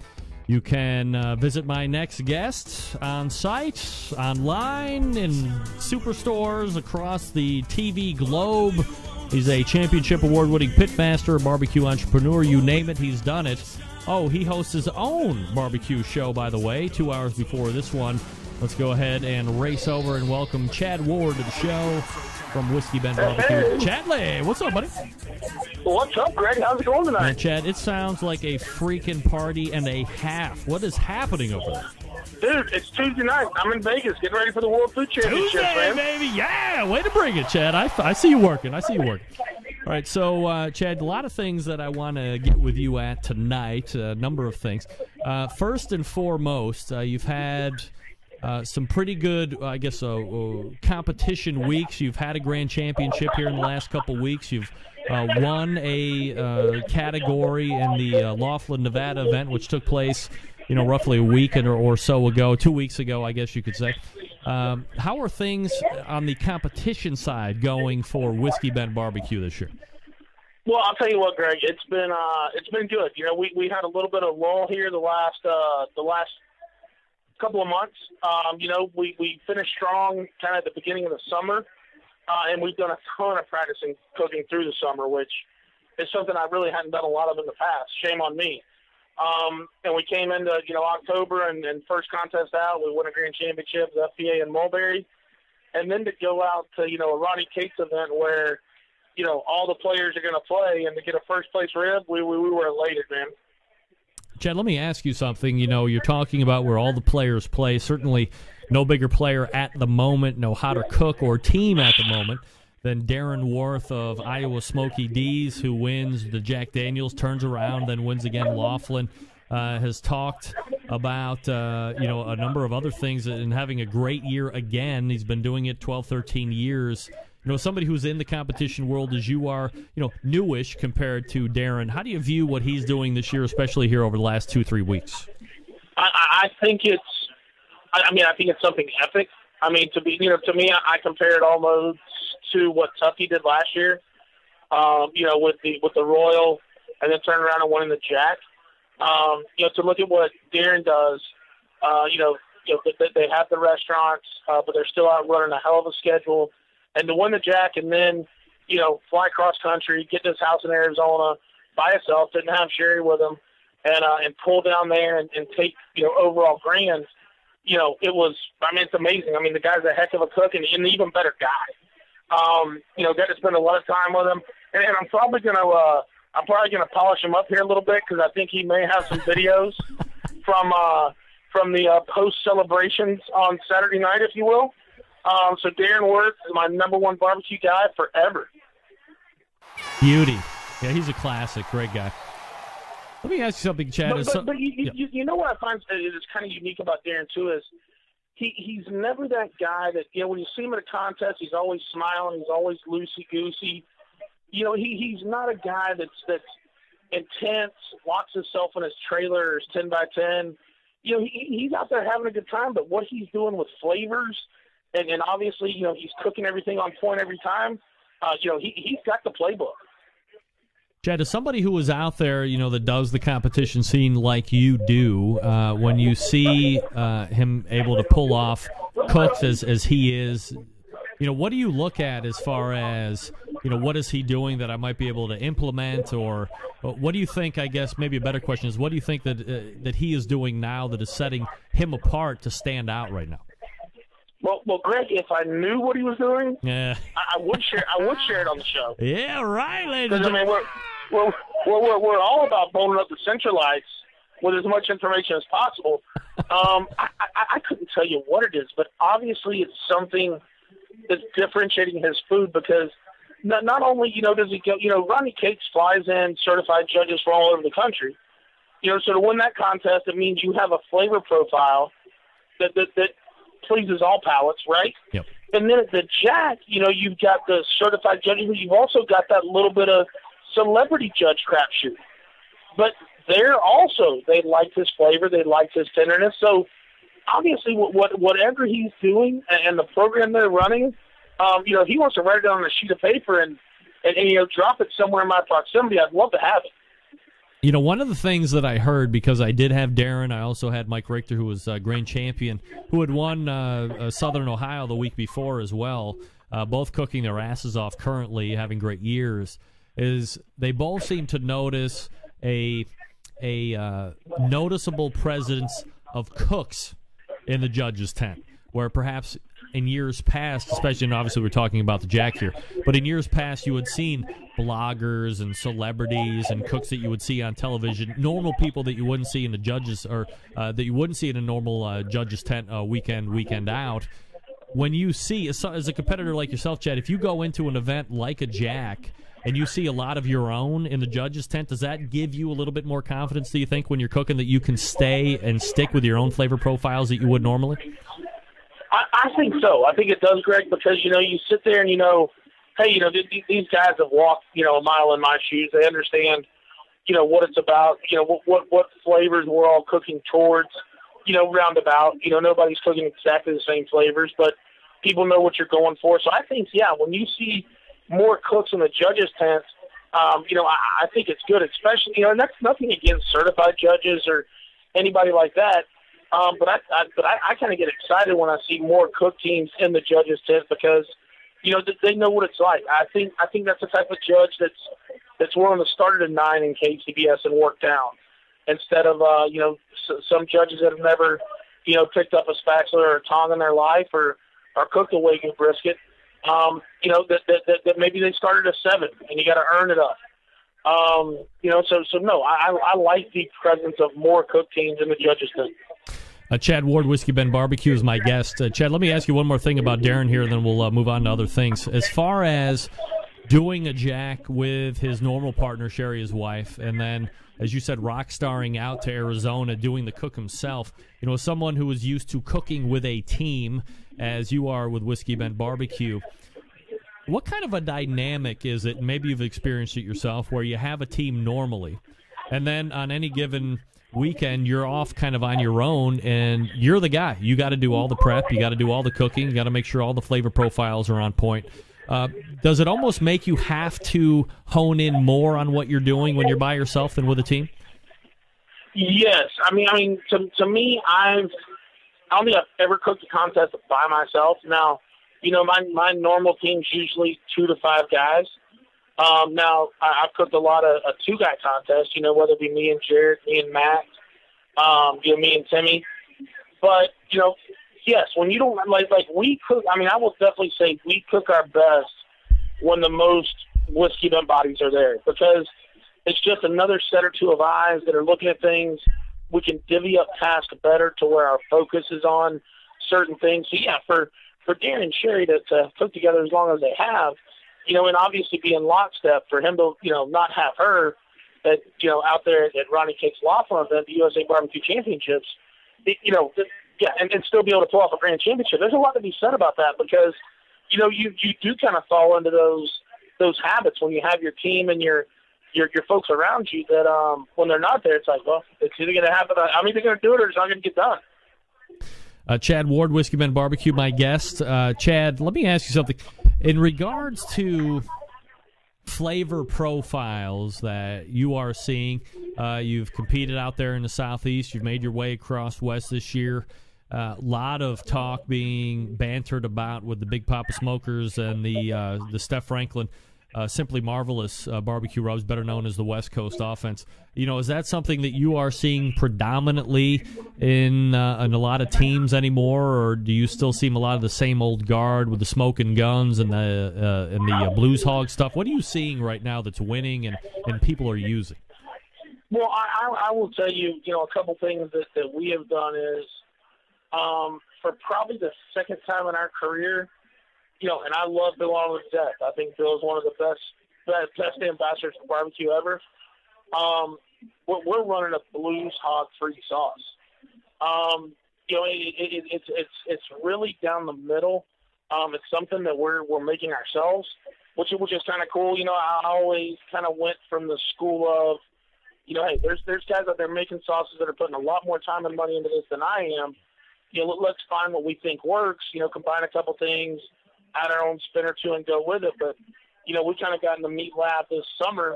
You can visit my next guest on site, online, in superstores across the TV globe. He's a championship award-winning pitmaster, barbecue entrepreneur. You name it, he's done it. Oh, he hosts his own barbecue show, by the way, 2 hours before this one. Let's go ahead and race over and welcome Chad Ward to the show from Whiskey Bent BBQ. Hey. Chadley, what's up, buddy? What's up, Greg? How's it going tonight? Man, Chad, it sounds like a freaking party and a half. What is happening over there? Dude, it's Tuesday night. I'm in Vegas getting ready for the World Food Championship, Tuesday, man. baby. Yeah, way to bring it, Chad. I see you working. All right, so, Chad, a lot of things that I want to get with you at tonight, a number of things. First and foremost, you've had some pretty good, I guess, competition weeks. You've had a grand championship here in the last couple weeks. You've won a category in the Laughlin, Nevada event, which took place, roughly a week or so ago, 2 weeks ago, I guess you could say. How are things on the competition side going for Whiskey Bent BBQ this year? Well, I'll tell you what, Greg. It's been good. We had a little bit of lull here the last couple of months. We finished strong kind of at the beginning of the summer. and we've done a ton of practicing cooking through the summer, which is something I really hadn't done a lot of in the past. Shame on me. And we came into, October and first contest out, we won a grand championship, the FPA in Mulberry. And then to go out to, a Ronnie Cates event where, all the players are going to play and to get a first place rib, we were elated, man. Chad, let me ask you something. You're talking about where all the players play. Certainly no bigger player at the moment, no hotter cook or team at the moment than Darren Worth of Iowa Smoky D's, who wins the Jack Daniels, turns around, then wins again. Laughlin has talked about a number of other things and having a great year again. He's been doing it 12, 13 years. Somebody who's in the competition world as you are, newish compared to Darren. How do you view what he's doing this year, especially here over the last 2-3 weeks? I think it's something epic. To me, I compare it almost to what Tucky did last year, with the Royal, and then turn around and winning the Jack. To look at what Darren does, they have the restaurants, but they're still out running a hell of a schedule. And to win the Jack and then, fly cross country, get to his house in Arizona by himself, didn't have Sherry with him, and pull down there and take, overall grand, it's amazing. The guy's a heck of a cook and an even better guy. Got to spend a lot of time with him. And I'm probably going to polish him up here a little bit because I think he may have some videos from the post celebrations on Saturday night, if you will. So Darren Worth is my number one barbecue guy forever. Beauty. Yeah, he's a classic. Great guy. Let me ask you something, Chad. But you know what I find is kind of unique about Darren, too, is he's never that guy that, when you see him at a contest, he's always smiling, he's always loosey-goosey. He's not a guy that's intense, locks himself in his trailer or his 10x10. He's out there having a good time, but what he's doing with flavors, and obviously, he's cooking everything on point every time, he's got the playbook. Chad, as somebody who is out there, that does the competition scene like you do, when you see him able to pull off cooks as he is, what do you look at as far as, what is he doing that I might be able to implement, or what do you think, I guess maybe a better question is, what do you think that he is doing now that is setting him apart to stand out right now? Well, Greg, if I knew what he was doing, yeah, I would share it on the show. Yeah, right, ladies. Because we're all about boning up the centralites with as much information as possible. I couldn't tell you what it is, but obviously it's something that's differentiating his food because not only does he go, Ronnie Cates flies in certified judges from all over the country. So to win that contest, it means you have a flavor profile that pleases all palates, right? Yep. And then at the Jack, you've got the certified judges, but you've also got that little bit of celebrity judge crapshoot. But they liked his flavor, they liked his tenderness. So obviously, whatever he's doing and the program they're running, he wants to write it down on a sheet of paper and drop it somewhere in my proximity. I'd love to have it. One of the things that I heard, because I did have Darren, I also had Mike Richter, who was grand champion, who had won Southern Ohio the week before as well, both cooking their asses off currently, having great years, is they both seem to notice a noticeable presence of cooks in the judges' tent, where perhaps in years past, especially, and obviously we're talking about the Jack here, but in years past you had seen bloggers and celebrities and cooks that you would see on television, normal people that you wouldn't see in the judges, or that you wouldn't see in a normal judges' tent weekend out. When you see, as a competitor like yourself, Chad, if you go into an event like a Jack and you see a lot of your own in the judges' tent, does that give you a little bit more confidence, do you think, when you're cooking, that you can stay and stick with your own flavor profiles that you would normally? I think so. I think it does, Greg, because, you sit there and hey, these guys have walked, a mile in my shoes. They understand, what it's about, what flavors we're all cooking towards, roundabout. Nobody's cooking exactly the same flavors, but people know what you're going for. So I think, when you see more cooks in the judges' tent, I think it's good, especially, and that's nothing against certified judges or anybody like that. But I kind of get excited when I see more cook teams in the judges' tent because, they know what it's like. I think that's the type of judge that's willing to start at a 9 in KCBS and work down, instead of some judges that have never picked up a spatula or a tong in their life or cooked a Wagyu brisket. That maybe they started at 7 and you got to earn it up. So no, I like the presence of more cook teams in the judges team. Chad Ward, Whiskey Bent BBQ, is my guest. Chad, let me ask you one more thing about Darren here, and then we'll move on to other things. As far as doing a jack with his normal partner, Sherry, his wife, and then, as you said, rock starring out to Arizona, doing the cook himself, as someone who is used to cooking with a team, as you are with Whiskey Bent BBQ, what kind of a dynamic is it, maybe you've experienced it yourself, where you have a team normally, and then on any given weekend you're off kind of on your own, and you're the guy. You got to do all the prep, you got to do all the cooking, you got to make sure all the flavor profiles are on point. Does it almost make you have to hone in more on what you're doing when you're by yourself than with a team? Yes. I mean, to me, I don't think I've ever cooked a contest by myself. Now, my normal team's usually 2 to 5 guys. Now, I've cooked a lot of 2-guy contests, whether it be me and Jared, me and Matt, me and Timmy. But, yes, when you don't, like we cook, I will definitely say we cook our best when the most Whiskey Bent bodies are there, because it's just another set or two of eyes that are looking at things. We can divvy up tasks better to where our focus is on certain things. So, yeah, for Darren and Sherry to cook together as long as they have, and obviously be in lockstep, for him to, not have her at, out there at Ronnie Cake's Law Firm event, the USA Barbecue Championships, and still be able to pull off a grand championship. There's a lot to be said about that, because, you do kind of fall into those habits when you have your team and your folks around you that, when they're not there, it's like, well, it's either going to happen. I'm either going to do it or it's not going to get done. Chad Ward, Whiskey Bent BBQ, my guest. Chad, let me ask you something. In regards to flavor profiles that you are seeing, you've competed out there in the Southeast. You've made your way across West this year. A lot of talk being bantered about with the Big Papa Smokers and the Steph Franklin Simply Marvelous barbecue rubs, better known as the West Coast offense. Is that something that you are seeing predominantly in a lot of teams anymore, or do you still see a lot of the same old guard with the smoking guns and the blues hog stuff? What are you seeing right now that's winning and people are using? Well, I will tell you, a couple things that we have done is, for probably the second time in our career, and I love Bill Arnold to death. I think Bill is one of the best ambassadors for barbecue ever. We're running a blues hog free sauce. It's really down the middle. It's something that we're making ourselves, which is kind of cool. I always kind of went from the school of, hey, there's guys out there making sauces that are putting a lot more time and money into this than I am. Let's find what we think works. Combine a couple things, add our own spin or two, and go with it. But we kind of got in the meat lab this summer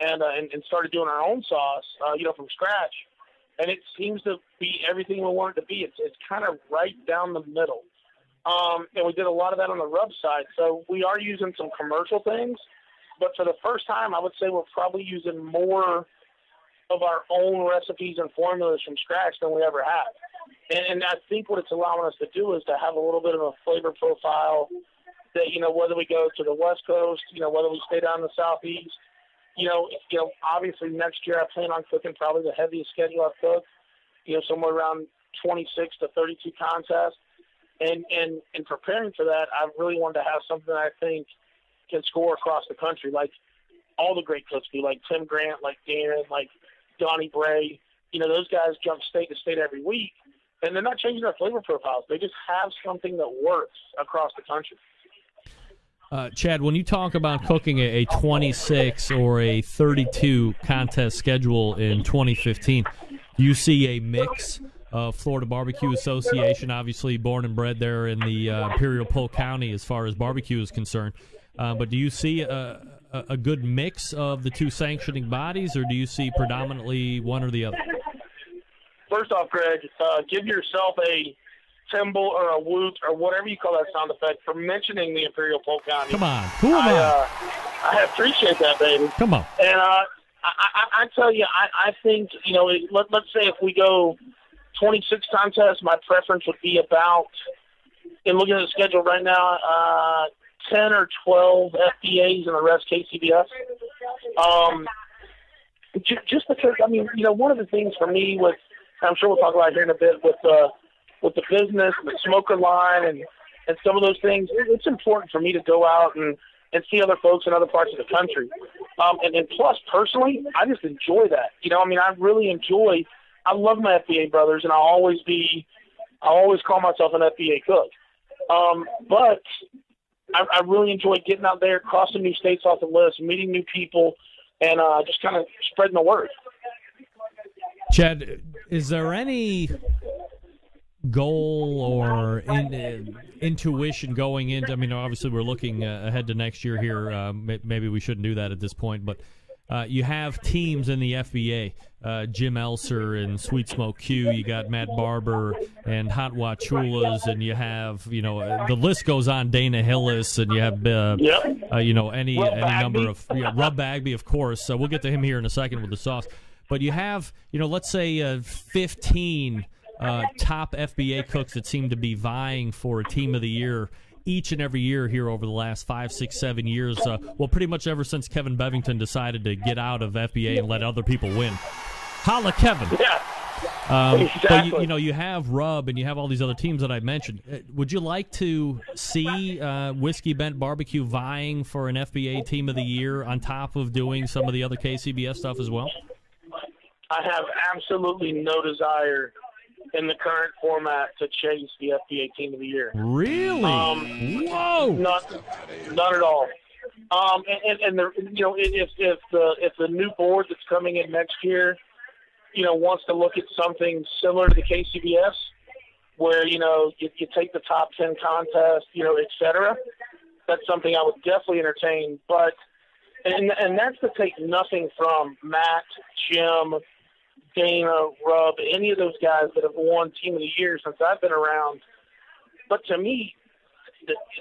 and started doing our own sauce, from scratch. And it seems to be everything we want it to be. It's kind of right down the middle. And we did a lot of that on the rub side. So we are using some commercial things, but for the first time, I would say we're probably using more of our own recipes and formulas from scratch than we ever have. And I think what it's allowing us to do is to have a little bit of a flavor profile that, whether we go to the West Coast, whether we stay down in the Southeast, obviously next year I plan on cooking probably the heaviest schedule I've cooked, somewhere around 26 to 32 contests. And in preparing for that, I really wanted to have something that I think can score across the country, like all the great cooks do, like Tim Grant, like Darren, like Donnie Bray. Those guys jump state to state every week, and they're not changing their flavor profiles. They just have something that works across the country. Chad, when you talk about cooking a 26 or a 32 contest schedule in 2015, do you see a mix of Florida Barbecue Association, obviously born and bred there in the Imperial Polk County as far as barbecue is concerned, but do you see a good mix of the two sanctioning bodies, or do you see predominantly one or the other? First off, Greg, give yourself a timble or a woot or whatever you call that sound effect for mentioning the Imperial Polk County. Come on. Who am I? I appreciate that, baby. Come on. And I tell you, I think, let's say if we go 26 contests, my preference would be about, in looking at the schedule right now, 10 or 12 FBAs and the rest KCBS. Just because, one of the things for me with, I'm sure we'll talk about here in a bit, with the business, the smoker line, and some of those things, it's important for me to go out and see other folks in other parts of the country. And plus, personally, I just enjoy that. I really enjoy, I love my FBA brothers, and I'll always call myself an FBA cook. But I really enjoy getting out there, crossing new states off the list, meeting new people, and just kind of spreading the word. Chad, is there any goal or intuition going into, obviously we're looking ahead to next year here. Maybe we shouldn't do that at this point, but you have teams in the FBA, Jim Elser and Sweet Smoke Q. You got Matt Barber and Hot Wachulas, and you have, the list goes on, Dana Hillis, and you have, any number of, Rub Bagby, of course. So we'll get to him here in a second with the sauce. But you have, let's say 15 top FBA cooks that seem to be vying for a team of the year each and every year here over the last 5, 6, 7 years. Pretty much ever since Kevin Bevington decided to get out of FBA and let other people win. Holla, Kevin. Yeah. Exactly. But you have Rub and you have all these other teams that I mentioned. Would you like to see Whiskey Bent BBQ vying for an FBA team of the year on top of doing some of the other KCBS stuff as well? I have absolutely no desire in the current format to chase the FBA Team of the Year. Really? Whoa! Not at all. If the new board that's coming in next year, wants to look at something similar to the KCBS, where you take the top 10 contests, et cetera, that's something I would definitely entertain. But and that's to take nothing from Matt, Jim, Dana, Rub, any of those guys that have won Team of the Year since I've been around. But to me,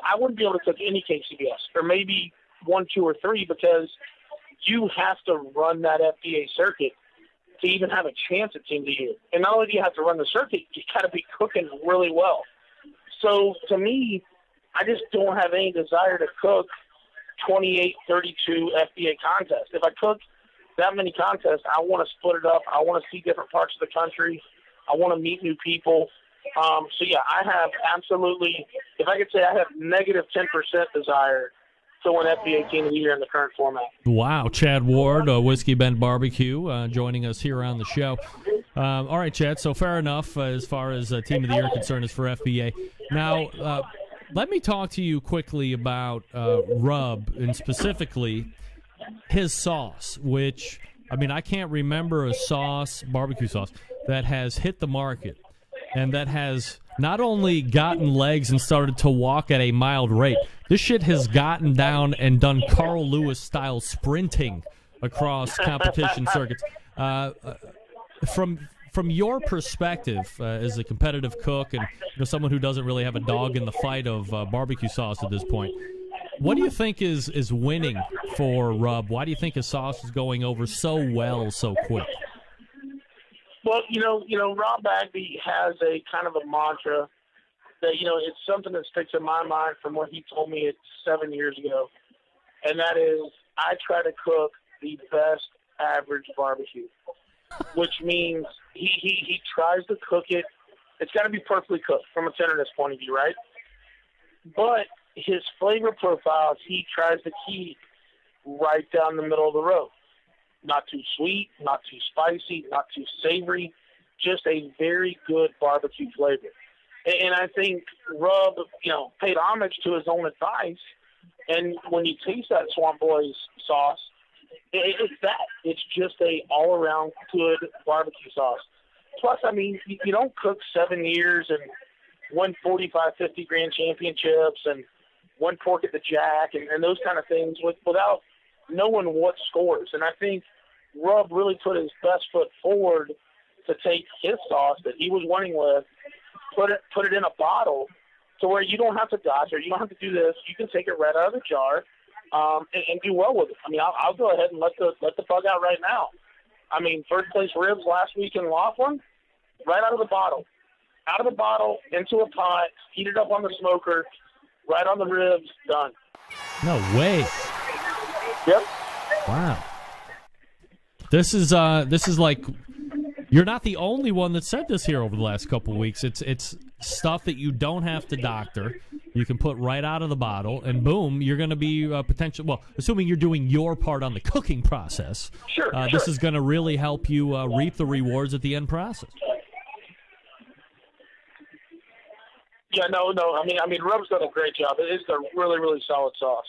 I wouldn't be able to cook any KCBS, or maybe 1, 2, or 3, because you have to run that FBA circuit to even have a chance at Team of the Year. And not only do you have to run the circuit, you got to be cooking really well. So to me, I just don't have any desire to cook 28, 32 FBA contests. If I cook that many contests, I want to split it up. I want to see different parts of the country. I want to meet new people. I have absolutely, if I could say, I have negative 10% desire to win FBA Team of the Year in the current format. Wow. Chad Ward, Whiskey Bent BBQ, joining us here on the show. All right, Chad, so fair enough as far as Team of the Year concern is for FBA. Now, let me talk to you quickly about Rub, and specifically his sauce, which, I can't remember a sauce, barbecue sauce, that has hit the market and that has not only gotten legs and started to walk at a mild rate, this shit has gotten down and done Carl Lewis-style sprinting across competition circuits. From your perspective as a competitive cook and someone who doesn't really have a dog in the fight of barbecue sauce at this point, what do you think is winning for Rub? Why do you think his sauce is going over so well so quick? Well, Rob Bagby has a kind of a mantra that, it's something that sticks in my mind from what he told me 7 years ago. And that is, I try to cook the best average barbecue, which means he tries to cook it. It's got to be perfectly cooked from a tenderness point of view, right? But his flavor profiles, he tries to keep right down the middle of the road. Not too sweet, not too spicy, not too savory, just a very good barbecue flavor. And I think Rub, paid homage to his own advice. And when you taste that Swamp Boys sauce, it's that. It's just a all-around good barbecue sauce. Plus, you don't cook 7 years and win 45, 50 grand championships and win pork at the Jack and those kind of things without knowing what scores. And I think Rub really put his best foot forward to take his sauce that he was winning with, put it in a bottle to where you don't have to doctor, you don't have to do this. You can take it right out of the jar and do well with it. I mean, I'll go ahead and let the bug out right now. I mean, first place ribs last week in Laughlin, right out of the bottle. Out of the bottle, into a pot, heat it up on the smoker, right on the ribs, done. No way. Yep. Wow. This is like, you're not the only one that said this here over the last couple of weeks. It's stuff that you don't have to doctor. You can put right out of the bottle, and boom, you're going to be potential. Well, assuming you're doing your part on the cooking process, sure. This is going to really help you reap the rewards at the end process. Yeah, no. I mean, Rub's done a great job. It's a really, really solid sauce.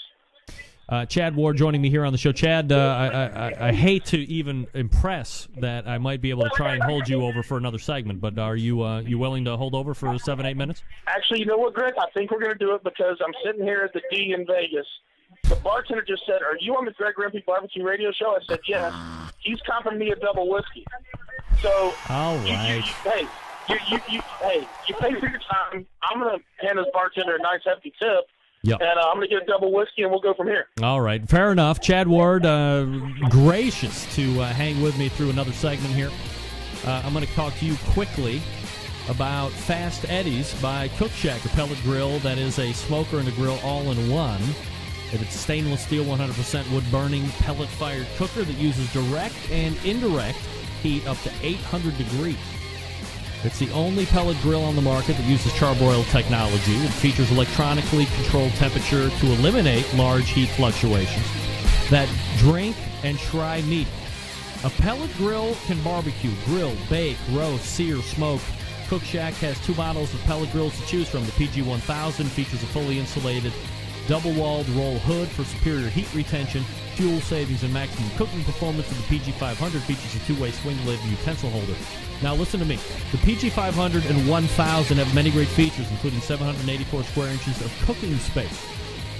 Chad Ward joining me here on the show. Chad, I hate to even impress that I might be able to try and hold you over for another segment, but are you willing to hold over for 7-8 minutes? Actually, you know what, Greg? I think we're going to do it because I'm sitting here at the D in Vegas. The bartender just said, "Are you on the Greg Rempe Barbecue Radio Show?" I said, "Yes." He's comping me a double whiskey. So, all right. You pay for your time. I'm going to hand this bartender a nice hefty tip. Yep. And I'm going to get a double whiskey, and we'll go from here. All right. Fair enough. Chad Ward, gracious to hang with me through another segment here. I'm going to talk to you quickly about Fast Eddie's by Cook Shack, a pellet grill that is a smoker and a grill all-in-one. It's stainless steel, 100% wood-burning, pellet-fired cooker that uses direct and indirect heat up to 800 degrees. It's the only pellet grill on the market that uses charbroil technology. It features electronically controlled temperature to eliminate large heat fluctuations that drink and try meat. A pellet grill can barbecue, grill, bake, roast, sear, smoke. Cook Shack has 2 models of pellet grills to choose from. The PG-1000 features a fully insulated, double-walled roll hood for superior heat retention, fuel savings, and maximum cooking performance. And the PG-500 features a 2-way swing lid and utensil holder. Now listen to me. The PG-500 and 1000 have many great features, including 784 square inches of cooking space,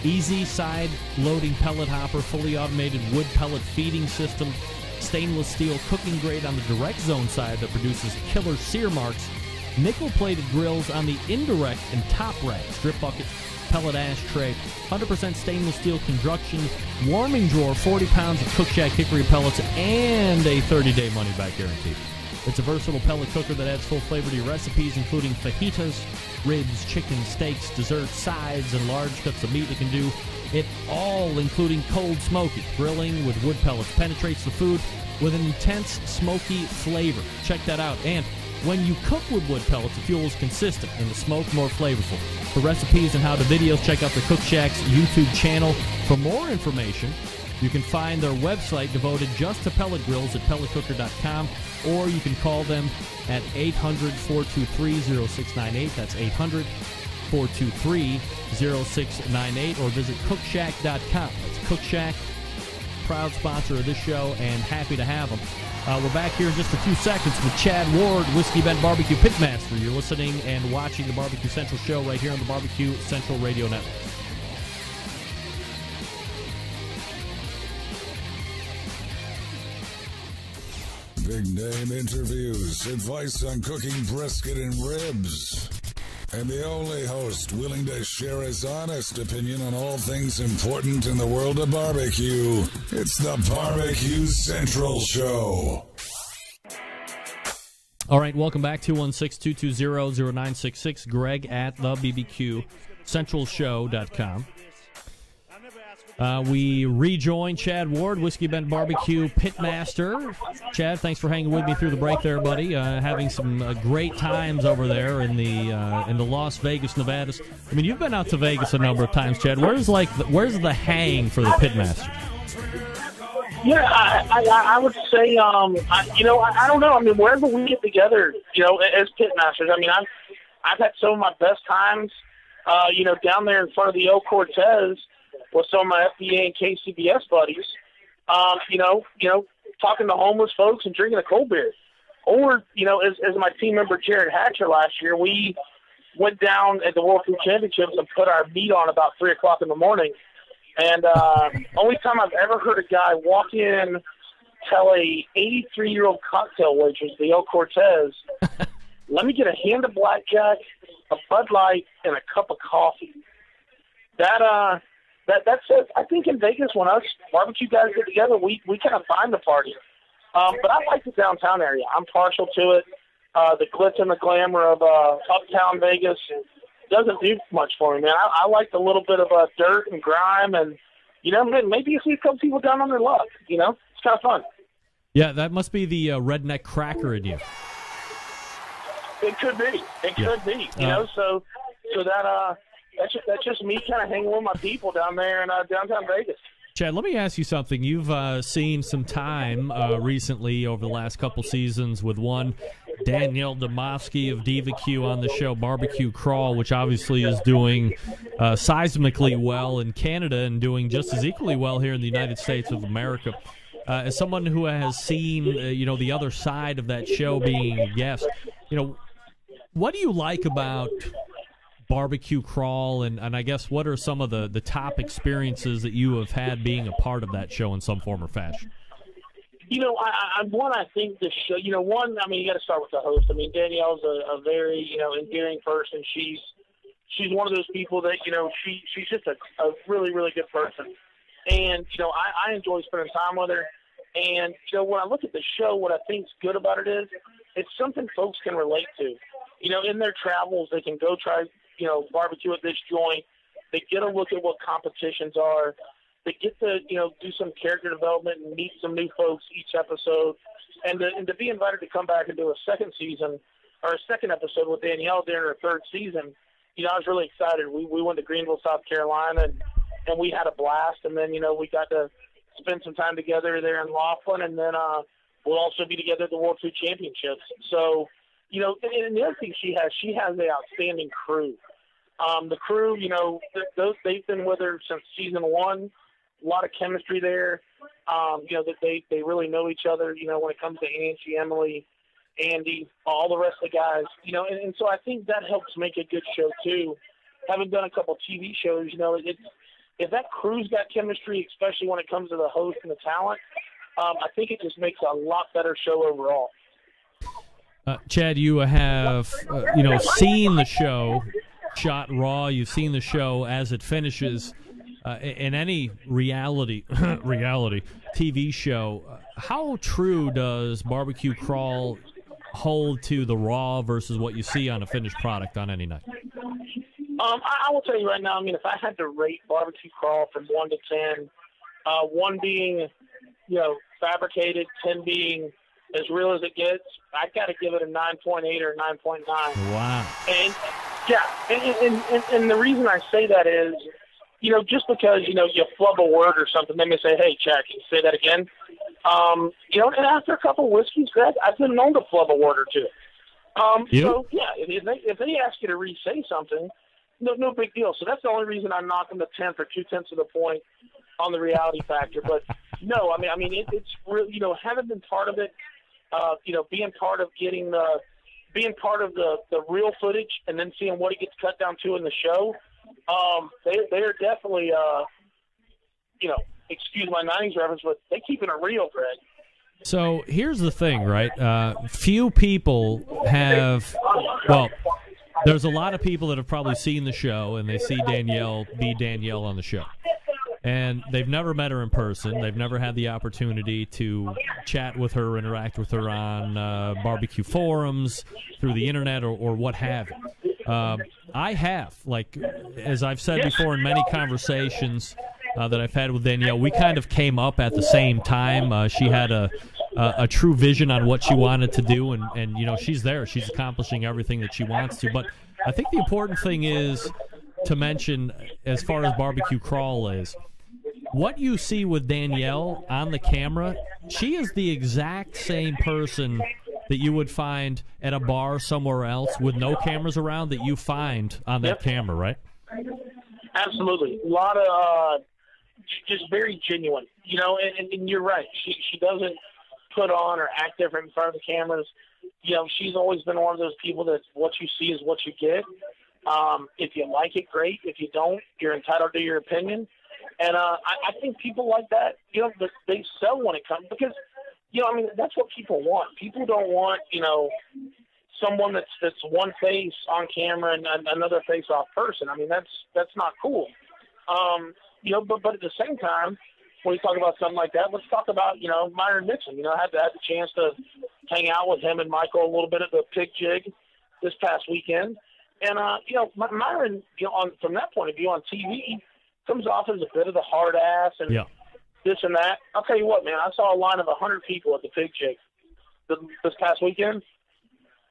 easy side loading pellet hopper, fully automated wood pellet feeding system, stainless steel cooking grate on the direct zone side that produces killer sear marks, nickel-plated grills on the indirect and top rack, strip bucket, pellet ashtray, 100% stainless steel construction, warming drawer, 40 pounds of Cook Shack hickory pellets, and a 30-day money-back guarantee. It's a versatile pellet cooker that adds full flavor to your recipes, including fajitas, ribs, chicken, steaks, desserts, sides, and large cuts of meat. It can do it all, including cold smoking. Grilling with wood pellets penetrates the food with an intense smoky flavor. Check that out. And when you cook with wood pellets, the fuel is consistent and the smoke more flavorful. For recipes and how-to videos, check out the Cook Shack's YouTube channel. For more information, you can find their website devoted just to pellet grills at pelletcooker.com, or you can call them at 800-423-0698. That's 800-423-0698, or visit cookshack.com. That's Cook Shack, proud sponsor of this show, and happy to have them. We're back here in just a few seconds with Chad Ward, Whiskey Bent BBQ Pitmaster. You're listening and watching the Barbecue Central show right here on the Barbecue Central Radio Network. Big name interviews, advice on cooking brisket and ribs, and the only host willing to share his honest opinion on all things important in the world of barbecue. It's the Barbecue Central Show. All right, welcome back, 216-220-0966, Greg at the BBQCentralShow.com. We rejoin Chad Ward, Whiskey Bent BBQ Pitmaster. Chad, thanks for hanging with me through the break there, buddy. Having some great times over there in the Las Vegas, Nevada. I mean, you've been out to Vegas a number of times, Chad. Where's the hang for the Pitmaster? Yeah, I would say, I don't know. I mean, wherever we get together, as Pitmasters. I mean, I've had some of my best times, down there in front of the El Cortez with some of my FBA and KCBS buddies, talking to homeless folks and drinking a cold beer. Or, as my team member Jared Hatcher last year, we went down at the World Food Championships and put our meat on about 3 o'clock in the morning. And only time I've ever heard a guy walk in, tell a 83-year-old cocktail waitress, the El Cortez, let me get a hand of blackjack a Bud Light, and a cup of coffee. That says, I think in Vegas, when us barbecue guys get together, we kind of find the party. But I like the downtown area. I'm partial to it. The glitz and the glamour of uptown Vegas doesn't do much for me, man. I like the little bit of dirt and grime, and maybe you see a couple people down on their luck. It's kind of fun. Yeah, that must be the redneck cracker in you. It could be. It could be. So that's just me kind of hanging with my people down there in downtown Vegas. Chad, let me ask you something. You've seen some time recently over the last couple seasons with one Danielle Demoski of Diva Q on the show Barbecue Crawl, which obviously is doing seismically well in Canada and doing just as equally well here in the United States of America. As someone who has seen, the other side of that show being a guest, what do you like about Barbecue Crawl, and I guess what are some of the top experiences that you have had being a part of that show in some form or fashion? I think the show, you got to start with the host. Danielle's a very, endearing person. She's one of those people that, she's just a really, really good person. And, I enjoy spending time with her. And, when I look at the show, what I think's good about it is it's something folks can relate to. In their travels, they can go try, barbecue at this joint. They get a look at what competitions are. They get to, do some character development and meet some new folks each episode. And to be invited to come back and do a second episode with Danielle during her third season, I was really excited. We went to Greenville, South Carolina, and we had a blast. And then, we got to spend some time together there in Laughlin. And then we'll also be together at the World Food Championships. So, and the other thing she has an outstanding crew. The crew, they've been with her since season 1. A lot of chemistry there. That they really know each other, when it comes to Angie, Emily, Andy, all the rest of the guys, and so I think that helps make a good show too. Having done a couple TV shows, if that crew's got chemistry, especially when it comes to the host and the talent, I think it just makes a lot better show overall. Chad, you have, seen the show shot raw. You've seen the show as it finishes. In any reality TV show, how true does Barbecue Crawl hold to the raw versus what you see on a finished product on any night? I will tell you right now, if I had to rate Barbecue Crawl from 1 to 10, 1 being, fabricated, 10 being as real as it gets, I got to give it a 9.8 or 9.9. Wow. And yeah, and the reason I say that is, just because, you flub a word or something, they may say, hey, Chad, can you say that again? And after a couple of whiskeys, Greg, I've been known to flub a word or two. So, yeah, if they ask you to re-say something, no big deal. So that's the only reason I'm knocking the 10th or 2/10 of the point on the reality factor. But, no, it's really, having been part of it, being part of being part of the real footage and then seeing what it gets cut down to in the show, they're definitely, excuse my 90s reference, but they're keeping it real, Greg. So here's the thing, right? Few people have, there's a lot of people that have probably seen the show and they see Danielle be Danielle on the show. And they've never met her in person. They've never had the opportunity to chat with her, interact with her on barbecue forums, through the internet, or what have you. I have, as I've said before in many conversations that I've had with Danielle, we kind of came up at the same time. She had a true vision on what she wanted to do, and she's there. She's accomplishing everything that she wants to. But I think the important thing is to mention, as far as Barbecue Crawl is, what you see with Danielle on the camera, she is the exact same person that you would find at a bar somewhere else with no cameras around that you find on that camera, right? Absolutely. A lot of just very genuine, and you're right. She doesn't put on or act different in front of the cameras. She's always been one of those people that what you see is what you get. If you like it, great. If you don't, you're entitled to your opinion. And I think people like that, they sell when it comes, because, that's what people want. People don't want, someone that's one face on camera and another face off person. I mean, that's not cool. You know, but at the same time, when we talk about something like that, let's talk about, you know, Myron Mixon. You know, I had the chance to hang out with him and Michael a little bit at the pig jig this past weekend. And, you know, Myron, you know, from that point of view on TV, comes off as a bit of the hard ass and this and that. I'll tell you what, man, I saw a line of 100 people at the pig jig this past weekend.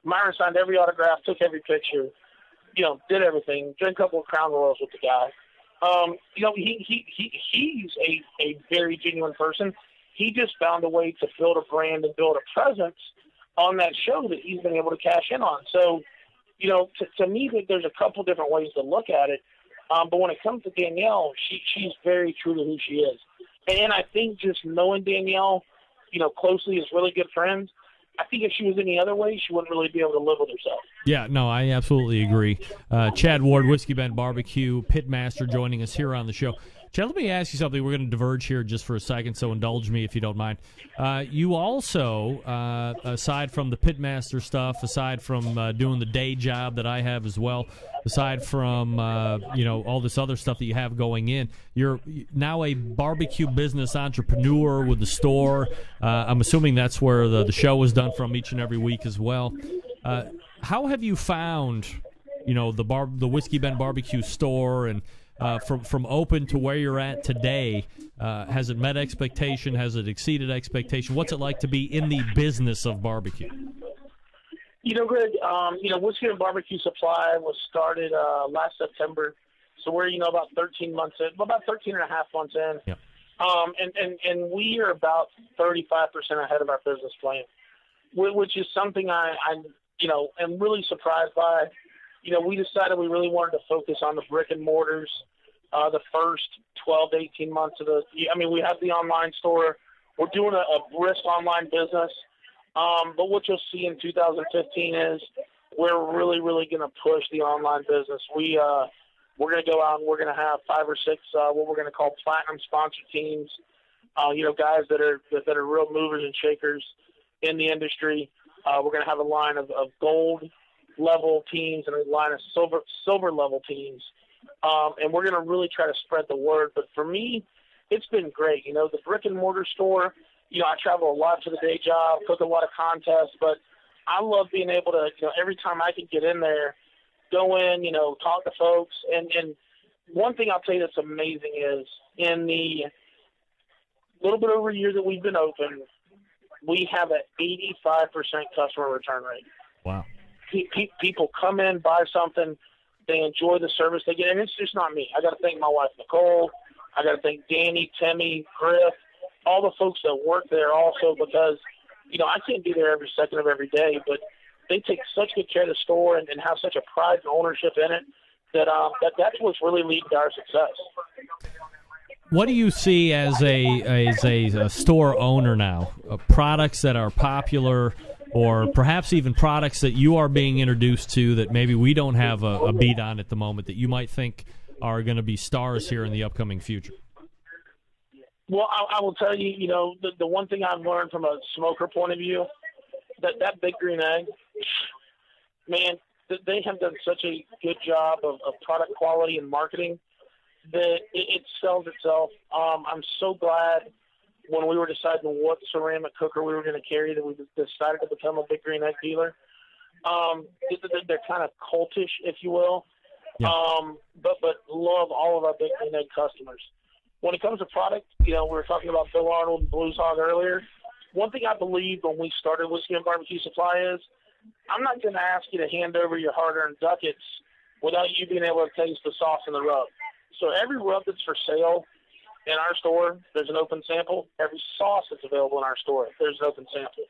Myron signed every autograph, took every picture, you know, did everything, drank a couple of Crown Royals with the guy. You know, he's a very genuine person. He just found a way to build a brand and build a presence on that show that he's been able to cash in on. So, you know, to me, there's a couple different ways to look at it. But when it comes to Danielle, she's very true to who she is. And I think just knowing Danielle, you know, closely as really good friends, I think if she was any other way, she wouldn't really be able to live with herself. Yeah, no, I absolutely agree. Chad Ward, Whiskey Bent BBQ, Pitmaster, joining us here on the show. Chad, let me ask you something. We're going to diverge here just for a second, so indulge me if you don't mind. You also, aside from the Pitmaster stuff, aside from doing the day job that I have as well, aside from you know, all this other stuff that you have going in, you're now a barbecue business entrepreneur with the store. I'm assuming that's where the show is done from each and every week as well. How have you found, you know, the Whiskey Bent BBQ store and from open to where you're at today? Has it met expectation? Has it exceeded expectation? What's it like to be in the business of barbecue? You know, Greg, you know, Whiskey Bent BBQ Supply was started last September. So we're, you know, about 13 months in, about 13 and a half months in. Yep. And we are about 35% ahead of our business plan, which is something I you know, am really surprised by. You know, we decided we really wanted to focus on the brick and mortars the first 12 to 18 months of the – I mean, we have the online store. We're doing a brisk online business. But what you'll see in 2015 is we're really, really going to push the online business. We're going to go out and we're going to have 5 or 6 what we're going to call platinum sponsor teams, you know, guys that are real movers and shakers in the industry. We're going to have a line of gold level teams and a line of silver level teams. And we're going to really try to spread the word. But for me, it's been great. You know, the brick and mortar store, you know, I travel a lot for the day job, cook a lot of contests, but I love being able to, you know, every time I can get in there, go in, you know, talk to folks. And one thing I'll tell you that's amazing is in the little bit over a year that we've been open, we have an 85% customer return rate. Wow. People come in, buy something, they enjoy the service they get. And it's just not me. I got to thank my wife, Nicole. I got to thank Danny, Timmy, Griff, all the folks that work there also, because, you know, I can't be there every second of every day, but they take such good care of the store and have such a pride and ownership in it that's what's really leading to our success. What do you see as a store owner now? Products that are popular, or perhaps even products that you are being introduced to that maybe we don't have a beat on at the moment that you might think are going to be stars here in the upcoming future? Well, I will tell you, you know, the one thing I've learned from a smoker point of view, that Big Green Egg, man, they have done such a good job of product quality and marketing that it sells itself. I'm so glad when we were deciding what ceramic cooker we were going to carry that we decided to become a Big Green Egg dealer. They're kind of cultish, if you will, yeah. But love all of our Big Green Egg customers. When it comes to product, you know, we were talking about Bill Arnold and Blues Hog earlier. One thing I believe when we started Whiskey Bent BBQ Supply is I'm not going to ask you to hand over your hard-earned ducats without you being able to taste the sauce and the rub. So every rub that's for sale in our store, there's an open sample. Every sauce that's available in our store, there's an open sample.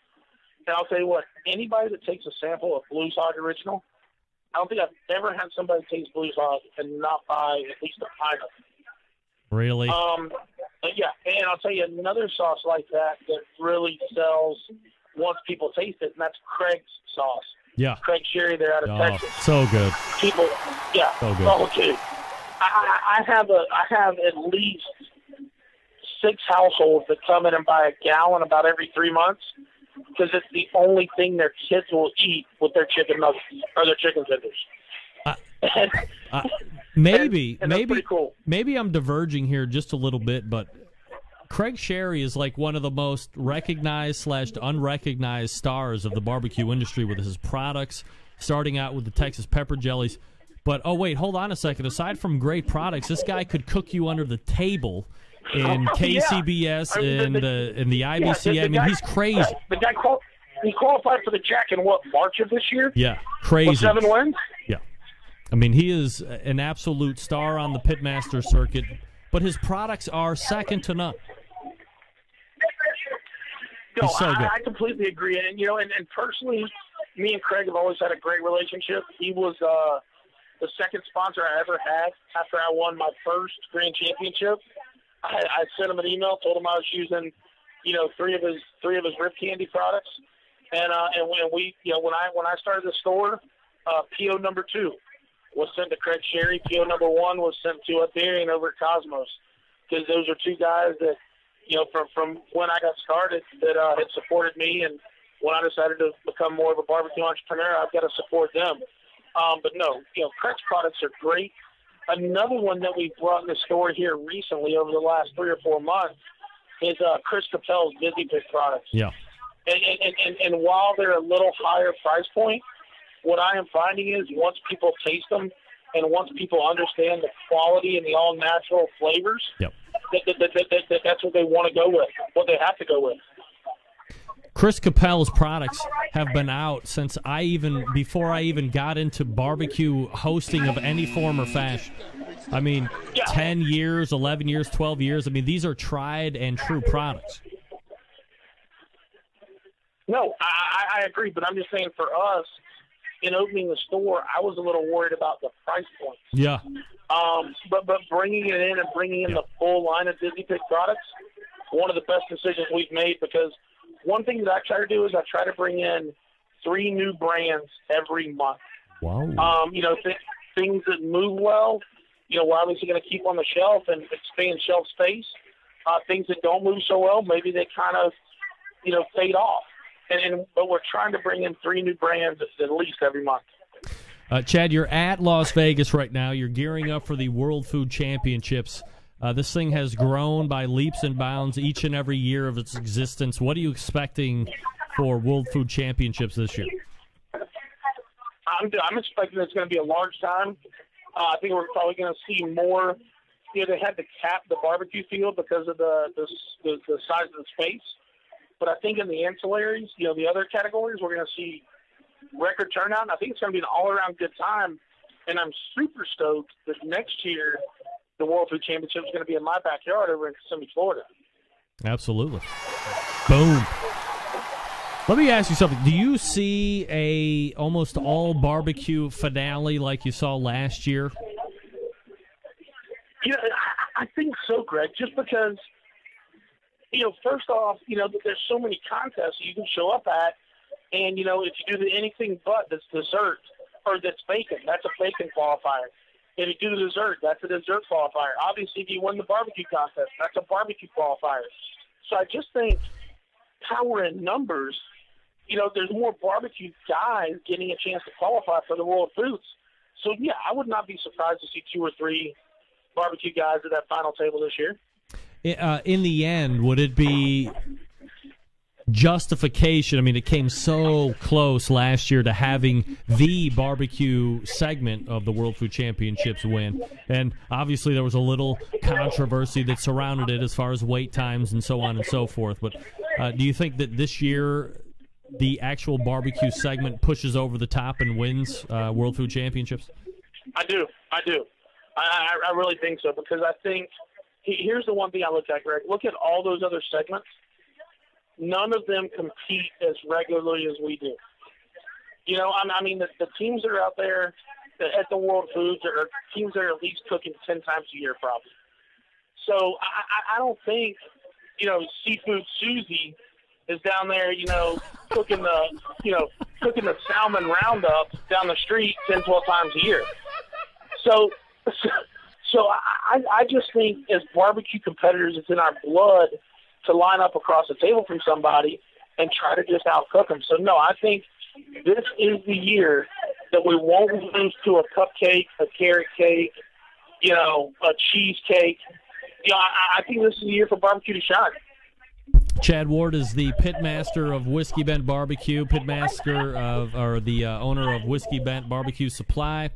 And I'll tell you what, anybody that takes a sample of Blues Hog Original, I don't think I've ever had somebody taste Blues Hog and not buy at least a pint of it. Really? Yeah, and I'll tell you another sauce like that really sells once people taste it, and that's Craig's sauce. Yeah. Craig Sherry there out of Texas. So good. People, yeah. So good. Oh, dude. I have at least 6 households that come in and buy a gallon about every 3 months. because it's the only thing their kids will eat with their chicken nuggets or their chicken tenders. Maybe pretty cool. Maybe I'm diverging here just a little bit, but Craig Sherry is like one of the most recognized / unrecognized stars of the barbecue industry with his products, starting out with the Texas pepper jellies. But, oh, wait, hold on a second. Aside from great products, this guy could cook you under the table in KCBS, in the IBC. I mean, he's crazy. The guy he qualified for the Jack in, March of this year? Yeah, crazy. With 7 wins? Yeah. I mean, he is an absolute star on the Pitmaster circuit, but his products are second to none. No, He's so good. I completely agree. And, and personally, me and Craig have always had a great relationship. He was the second sponsor I ever had after I won my first grand championship. I sent him an email, told him I was using, three of his Rip Candy products. And when we, when I started the store, PO number 2 was sent to Craig Sherry. PO number 1 was sent to Darian over at Cosmos, because those are two guys that, from when I got started that had supported me, and when I decided to become more of a barbecue entrepreneur, I've got to support them. But no, Craig's products are great. Another one that we brought in the store here recently over the last 3 or 4 months is Chris Capel's Busy Pick products. Yeah. And while they're a little higher price point, what I am finding is once people taste them and once people understand the quality and the all-natural flavors, yep. That's what they want to go with, what they have to go with. Chris Capel's products have been out since before I even got into barbecue hosting of any form or fashion. I mean, 10 years, 11 years, 12 years. I mean, these are tried and true products. No, I agree, but I'm just saying for us, in opening the store, I was a little worried about the price point. Yeah. But bringing it in and bringing in the full line of Busy Pick products, one of the best decisions we've made, because one thing that I try to do is I try to bring in 3 new brands every month. Wow. Things that move well, we're obviously going to keep on the shelf and expand shelf space. Things that don't move so well, maybe they kind of, fade off. But we're trying to bring in 3 new brands at least every month. Chad, you're at Las Vegas right now. You're gearing up for the World Food Championships. This thing has grown by leaps and bounds each and every year of its existence. What are you expecting for World Food Championships this year? I'm expecting it's going to be a large time. I think we're probably going to see more. They had to cap the barbecue field because of the size of the space. But I think in the ancillaries, the other categories, we're going to see record turnout. And I think it's going to be an all-around good time. And I'm super stoked that next year the World Food Championship is going to be in my backyard over in Kissimmee, Florida. Absolutely. Boom. Let me ask you something. Do you see a almost all barbecue finale like you saw last year? I think so, Greg, just because, first off, there's so many contests you can show up at, and, if you do the anything but that's dessert or that's bacon, that's a bacon qualifier. If you do the dessert, that's a dessert qualifier. Obviously, if you win the barbecue contest, that's a barbecue qualifier. So I just think power in numbers, there's more barbecue guys getting a chance to qualify for the World Foods. So, yeah, I would not be surprised to see 2 or 3 barbecue guys at that final table this year. In the end, would it be justification? I mean, it came so close last year to having the barbecue segment of the World Food Championships win. And obviously there was a little controversy that surrounded it as far as wait times and so on and so forth. But do you think that this year the actual barbecue segment pushes over the top and wins World Food Championships? I do. I really think so, because I think here's the one thing I look at, Greg. Look at all those other segments. None of them compete as regularly as we do. I mean, the teams that are out there at the World Foods are teams that are at least cooking 10 times a year, probably. So I don't think, Seafood Susie is down there, cooking the salmon roundup down the street 10, 12 times a year. So I just think as barbecue competitors, it's in our blood to line up across the table from somebody and try to just outcook them. So, no, I think this is the year that we won't lose to a cupcake, a carrot cake, a cheesecake. I think this is the year for barbecue to shine. Chad Ward is the pitmaster of Whiskey Bent BBQ, the owner of Whiskey Bent BBQ Supply.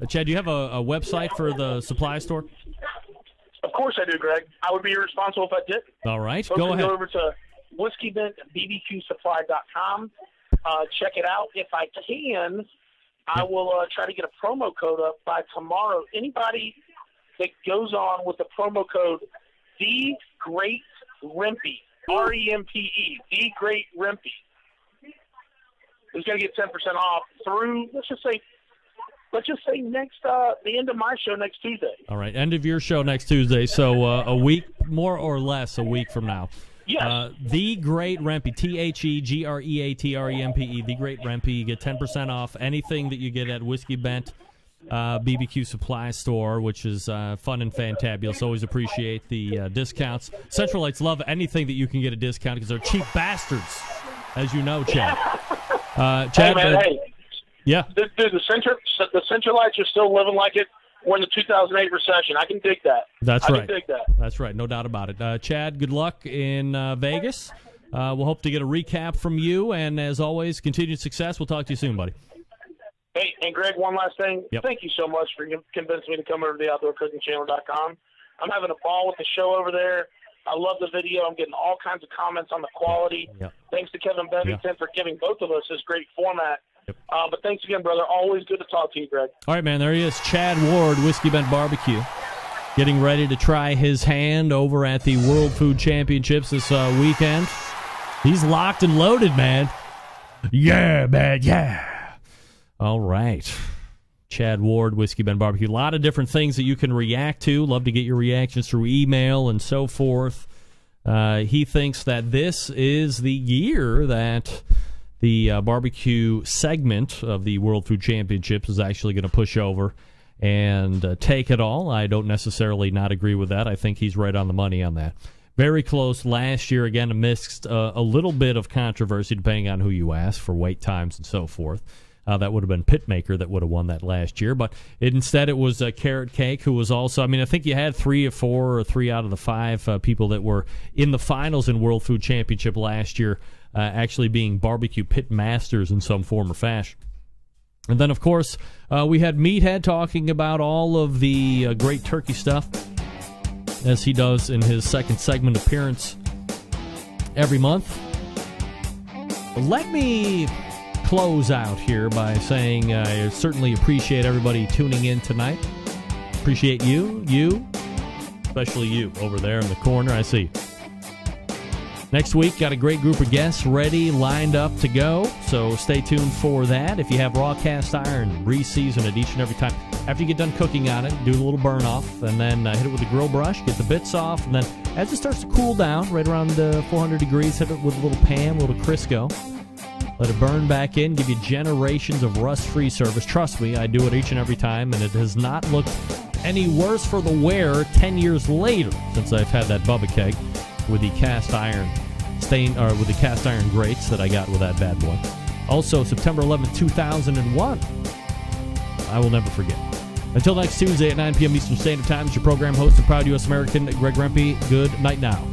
Chad, do you have a website for the supply store? Of course I do, Greg. I would be irresponsible if I didn't. All right, Folks go can ahead. Go over to whiskeyBentBBQSupply.com. Check it out. If I can, I will try to get a promo code up by tomorrow. Anybody that goes on with the promo code The Great Rempy, REMPE, The Great Rempy, is going to get 10% off through, let's just say next the end of my show next Tuesday. All right, end of your show next Tuesday, so a week, more or less a week from now. Yes. The Great Rempy, TheGreatrempe, The Great Rempy. You get 10% off anything that you get at Whiskey Bent BBQ Supply Store, which is fun and fantabulous. Always appreciate the discounts. Centralites love anything that you can get a discount because they're cheap bastards, as you know, Chad. Chad, hey, man, hey. Yeah. Dude, the Centralites are still living like it were in the 2008 recession. I can dig that. That's right. I can dig that. That's right. No doubt about it. Chad, good luck in Vegas. We'll hope to get a recap from you. And as always, continued success. We'll talk to you soon, buddy. Hey, and Greg, one last thing. Yep. Thank you so much for convincing me to come over to the OutdoorCookingChannel.com. I'm having a ball with the show over there. I love the video. I'm getting all kinds of comments on the quality. Yep. Thanks to Kevin Bevington for giving both of us this great format. Yep. But thanks again, brother. Always good to talk to you, Greg. All right, man. There he is, Chad Ward, Whiskey Bent BBQ, getting ready to try his hand over at the World Food Championships this weekend. He's locked and loaded, man. Yeah, man, yeah. All right. Chad Ward, Whiskey Bent BBQ. A lot of different things that you can react to. Love to get your reactions through email and so forth. He thinks that this is the year that the barbecue segment of the World Food Championships is actually going to push over and take it all. I don't necessarily not agree with that. I think he's right on the money on that. Very close last year, again, amidst a little bit of controversy, depending on who you ask, for wait times and so forth. That would have been Pitmaker that would have won that last year. But instead it was Carrot Cake, who was also, I think you had 3 or 4 or 3 out of the 5 people that were in the finals in World Food Championship last year actually being barbecue pit masters in some form or fashion. And then, of course, we had Meathead talking about all of the great turkey stuff, as he does in his second segment appearance every month. Let me close out here by saying I certainly appreciate everybody tuning in tonight. Appreciate you, especially you over there in the corner. I see. Next week, got a great group of guests ready, lined up to go, so stay tuned for that. If you have raw cast iron, re-season it each and every time. After you get done cooking on it, do a little burn-off, and then hit it with a grill brush, get the bits off, and then as it starts to cool down, right around 400 degrees, hit it with a little Pam, a little Crisco. Let it burn back in, give you generations of rust-free service. Trust me, I do it each and every time, and it has not looked any worse for the wearer 10 years later since I've had that Bubba Keg with the cast iron with the cast iron grates that I got with that bad boy. Also, September 11th, 2001. I will never forget. Until next Tuesday at 9 p.m. Eastern Standard Time, it's your program host and proud U.S. American, Greg Rempe. Good night now.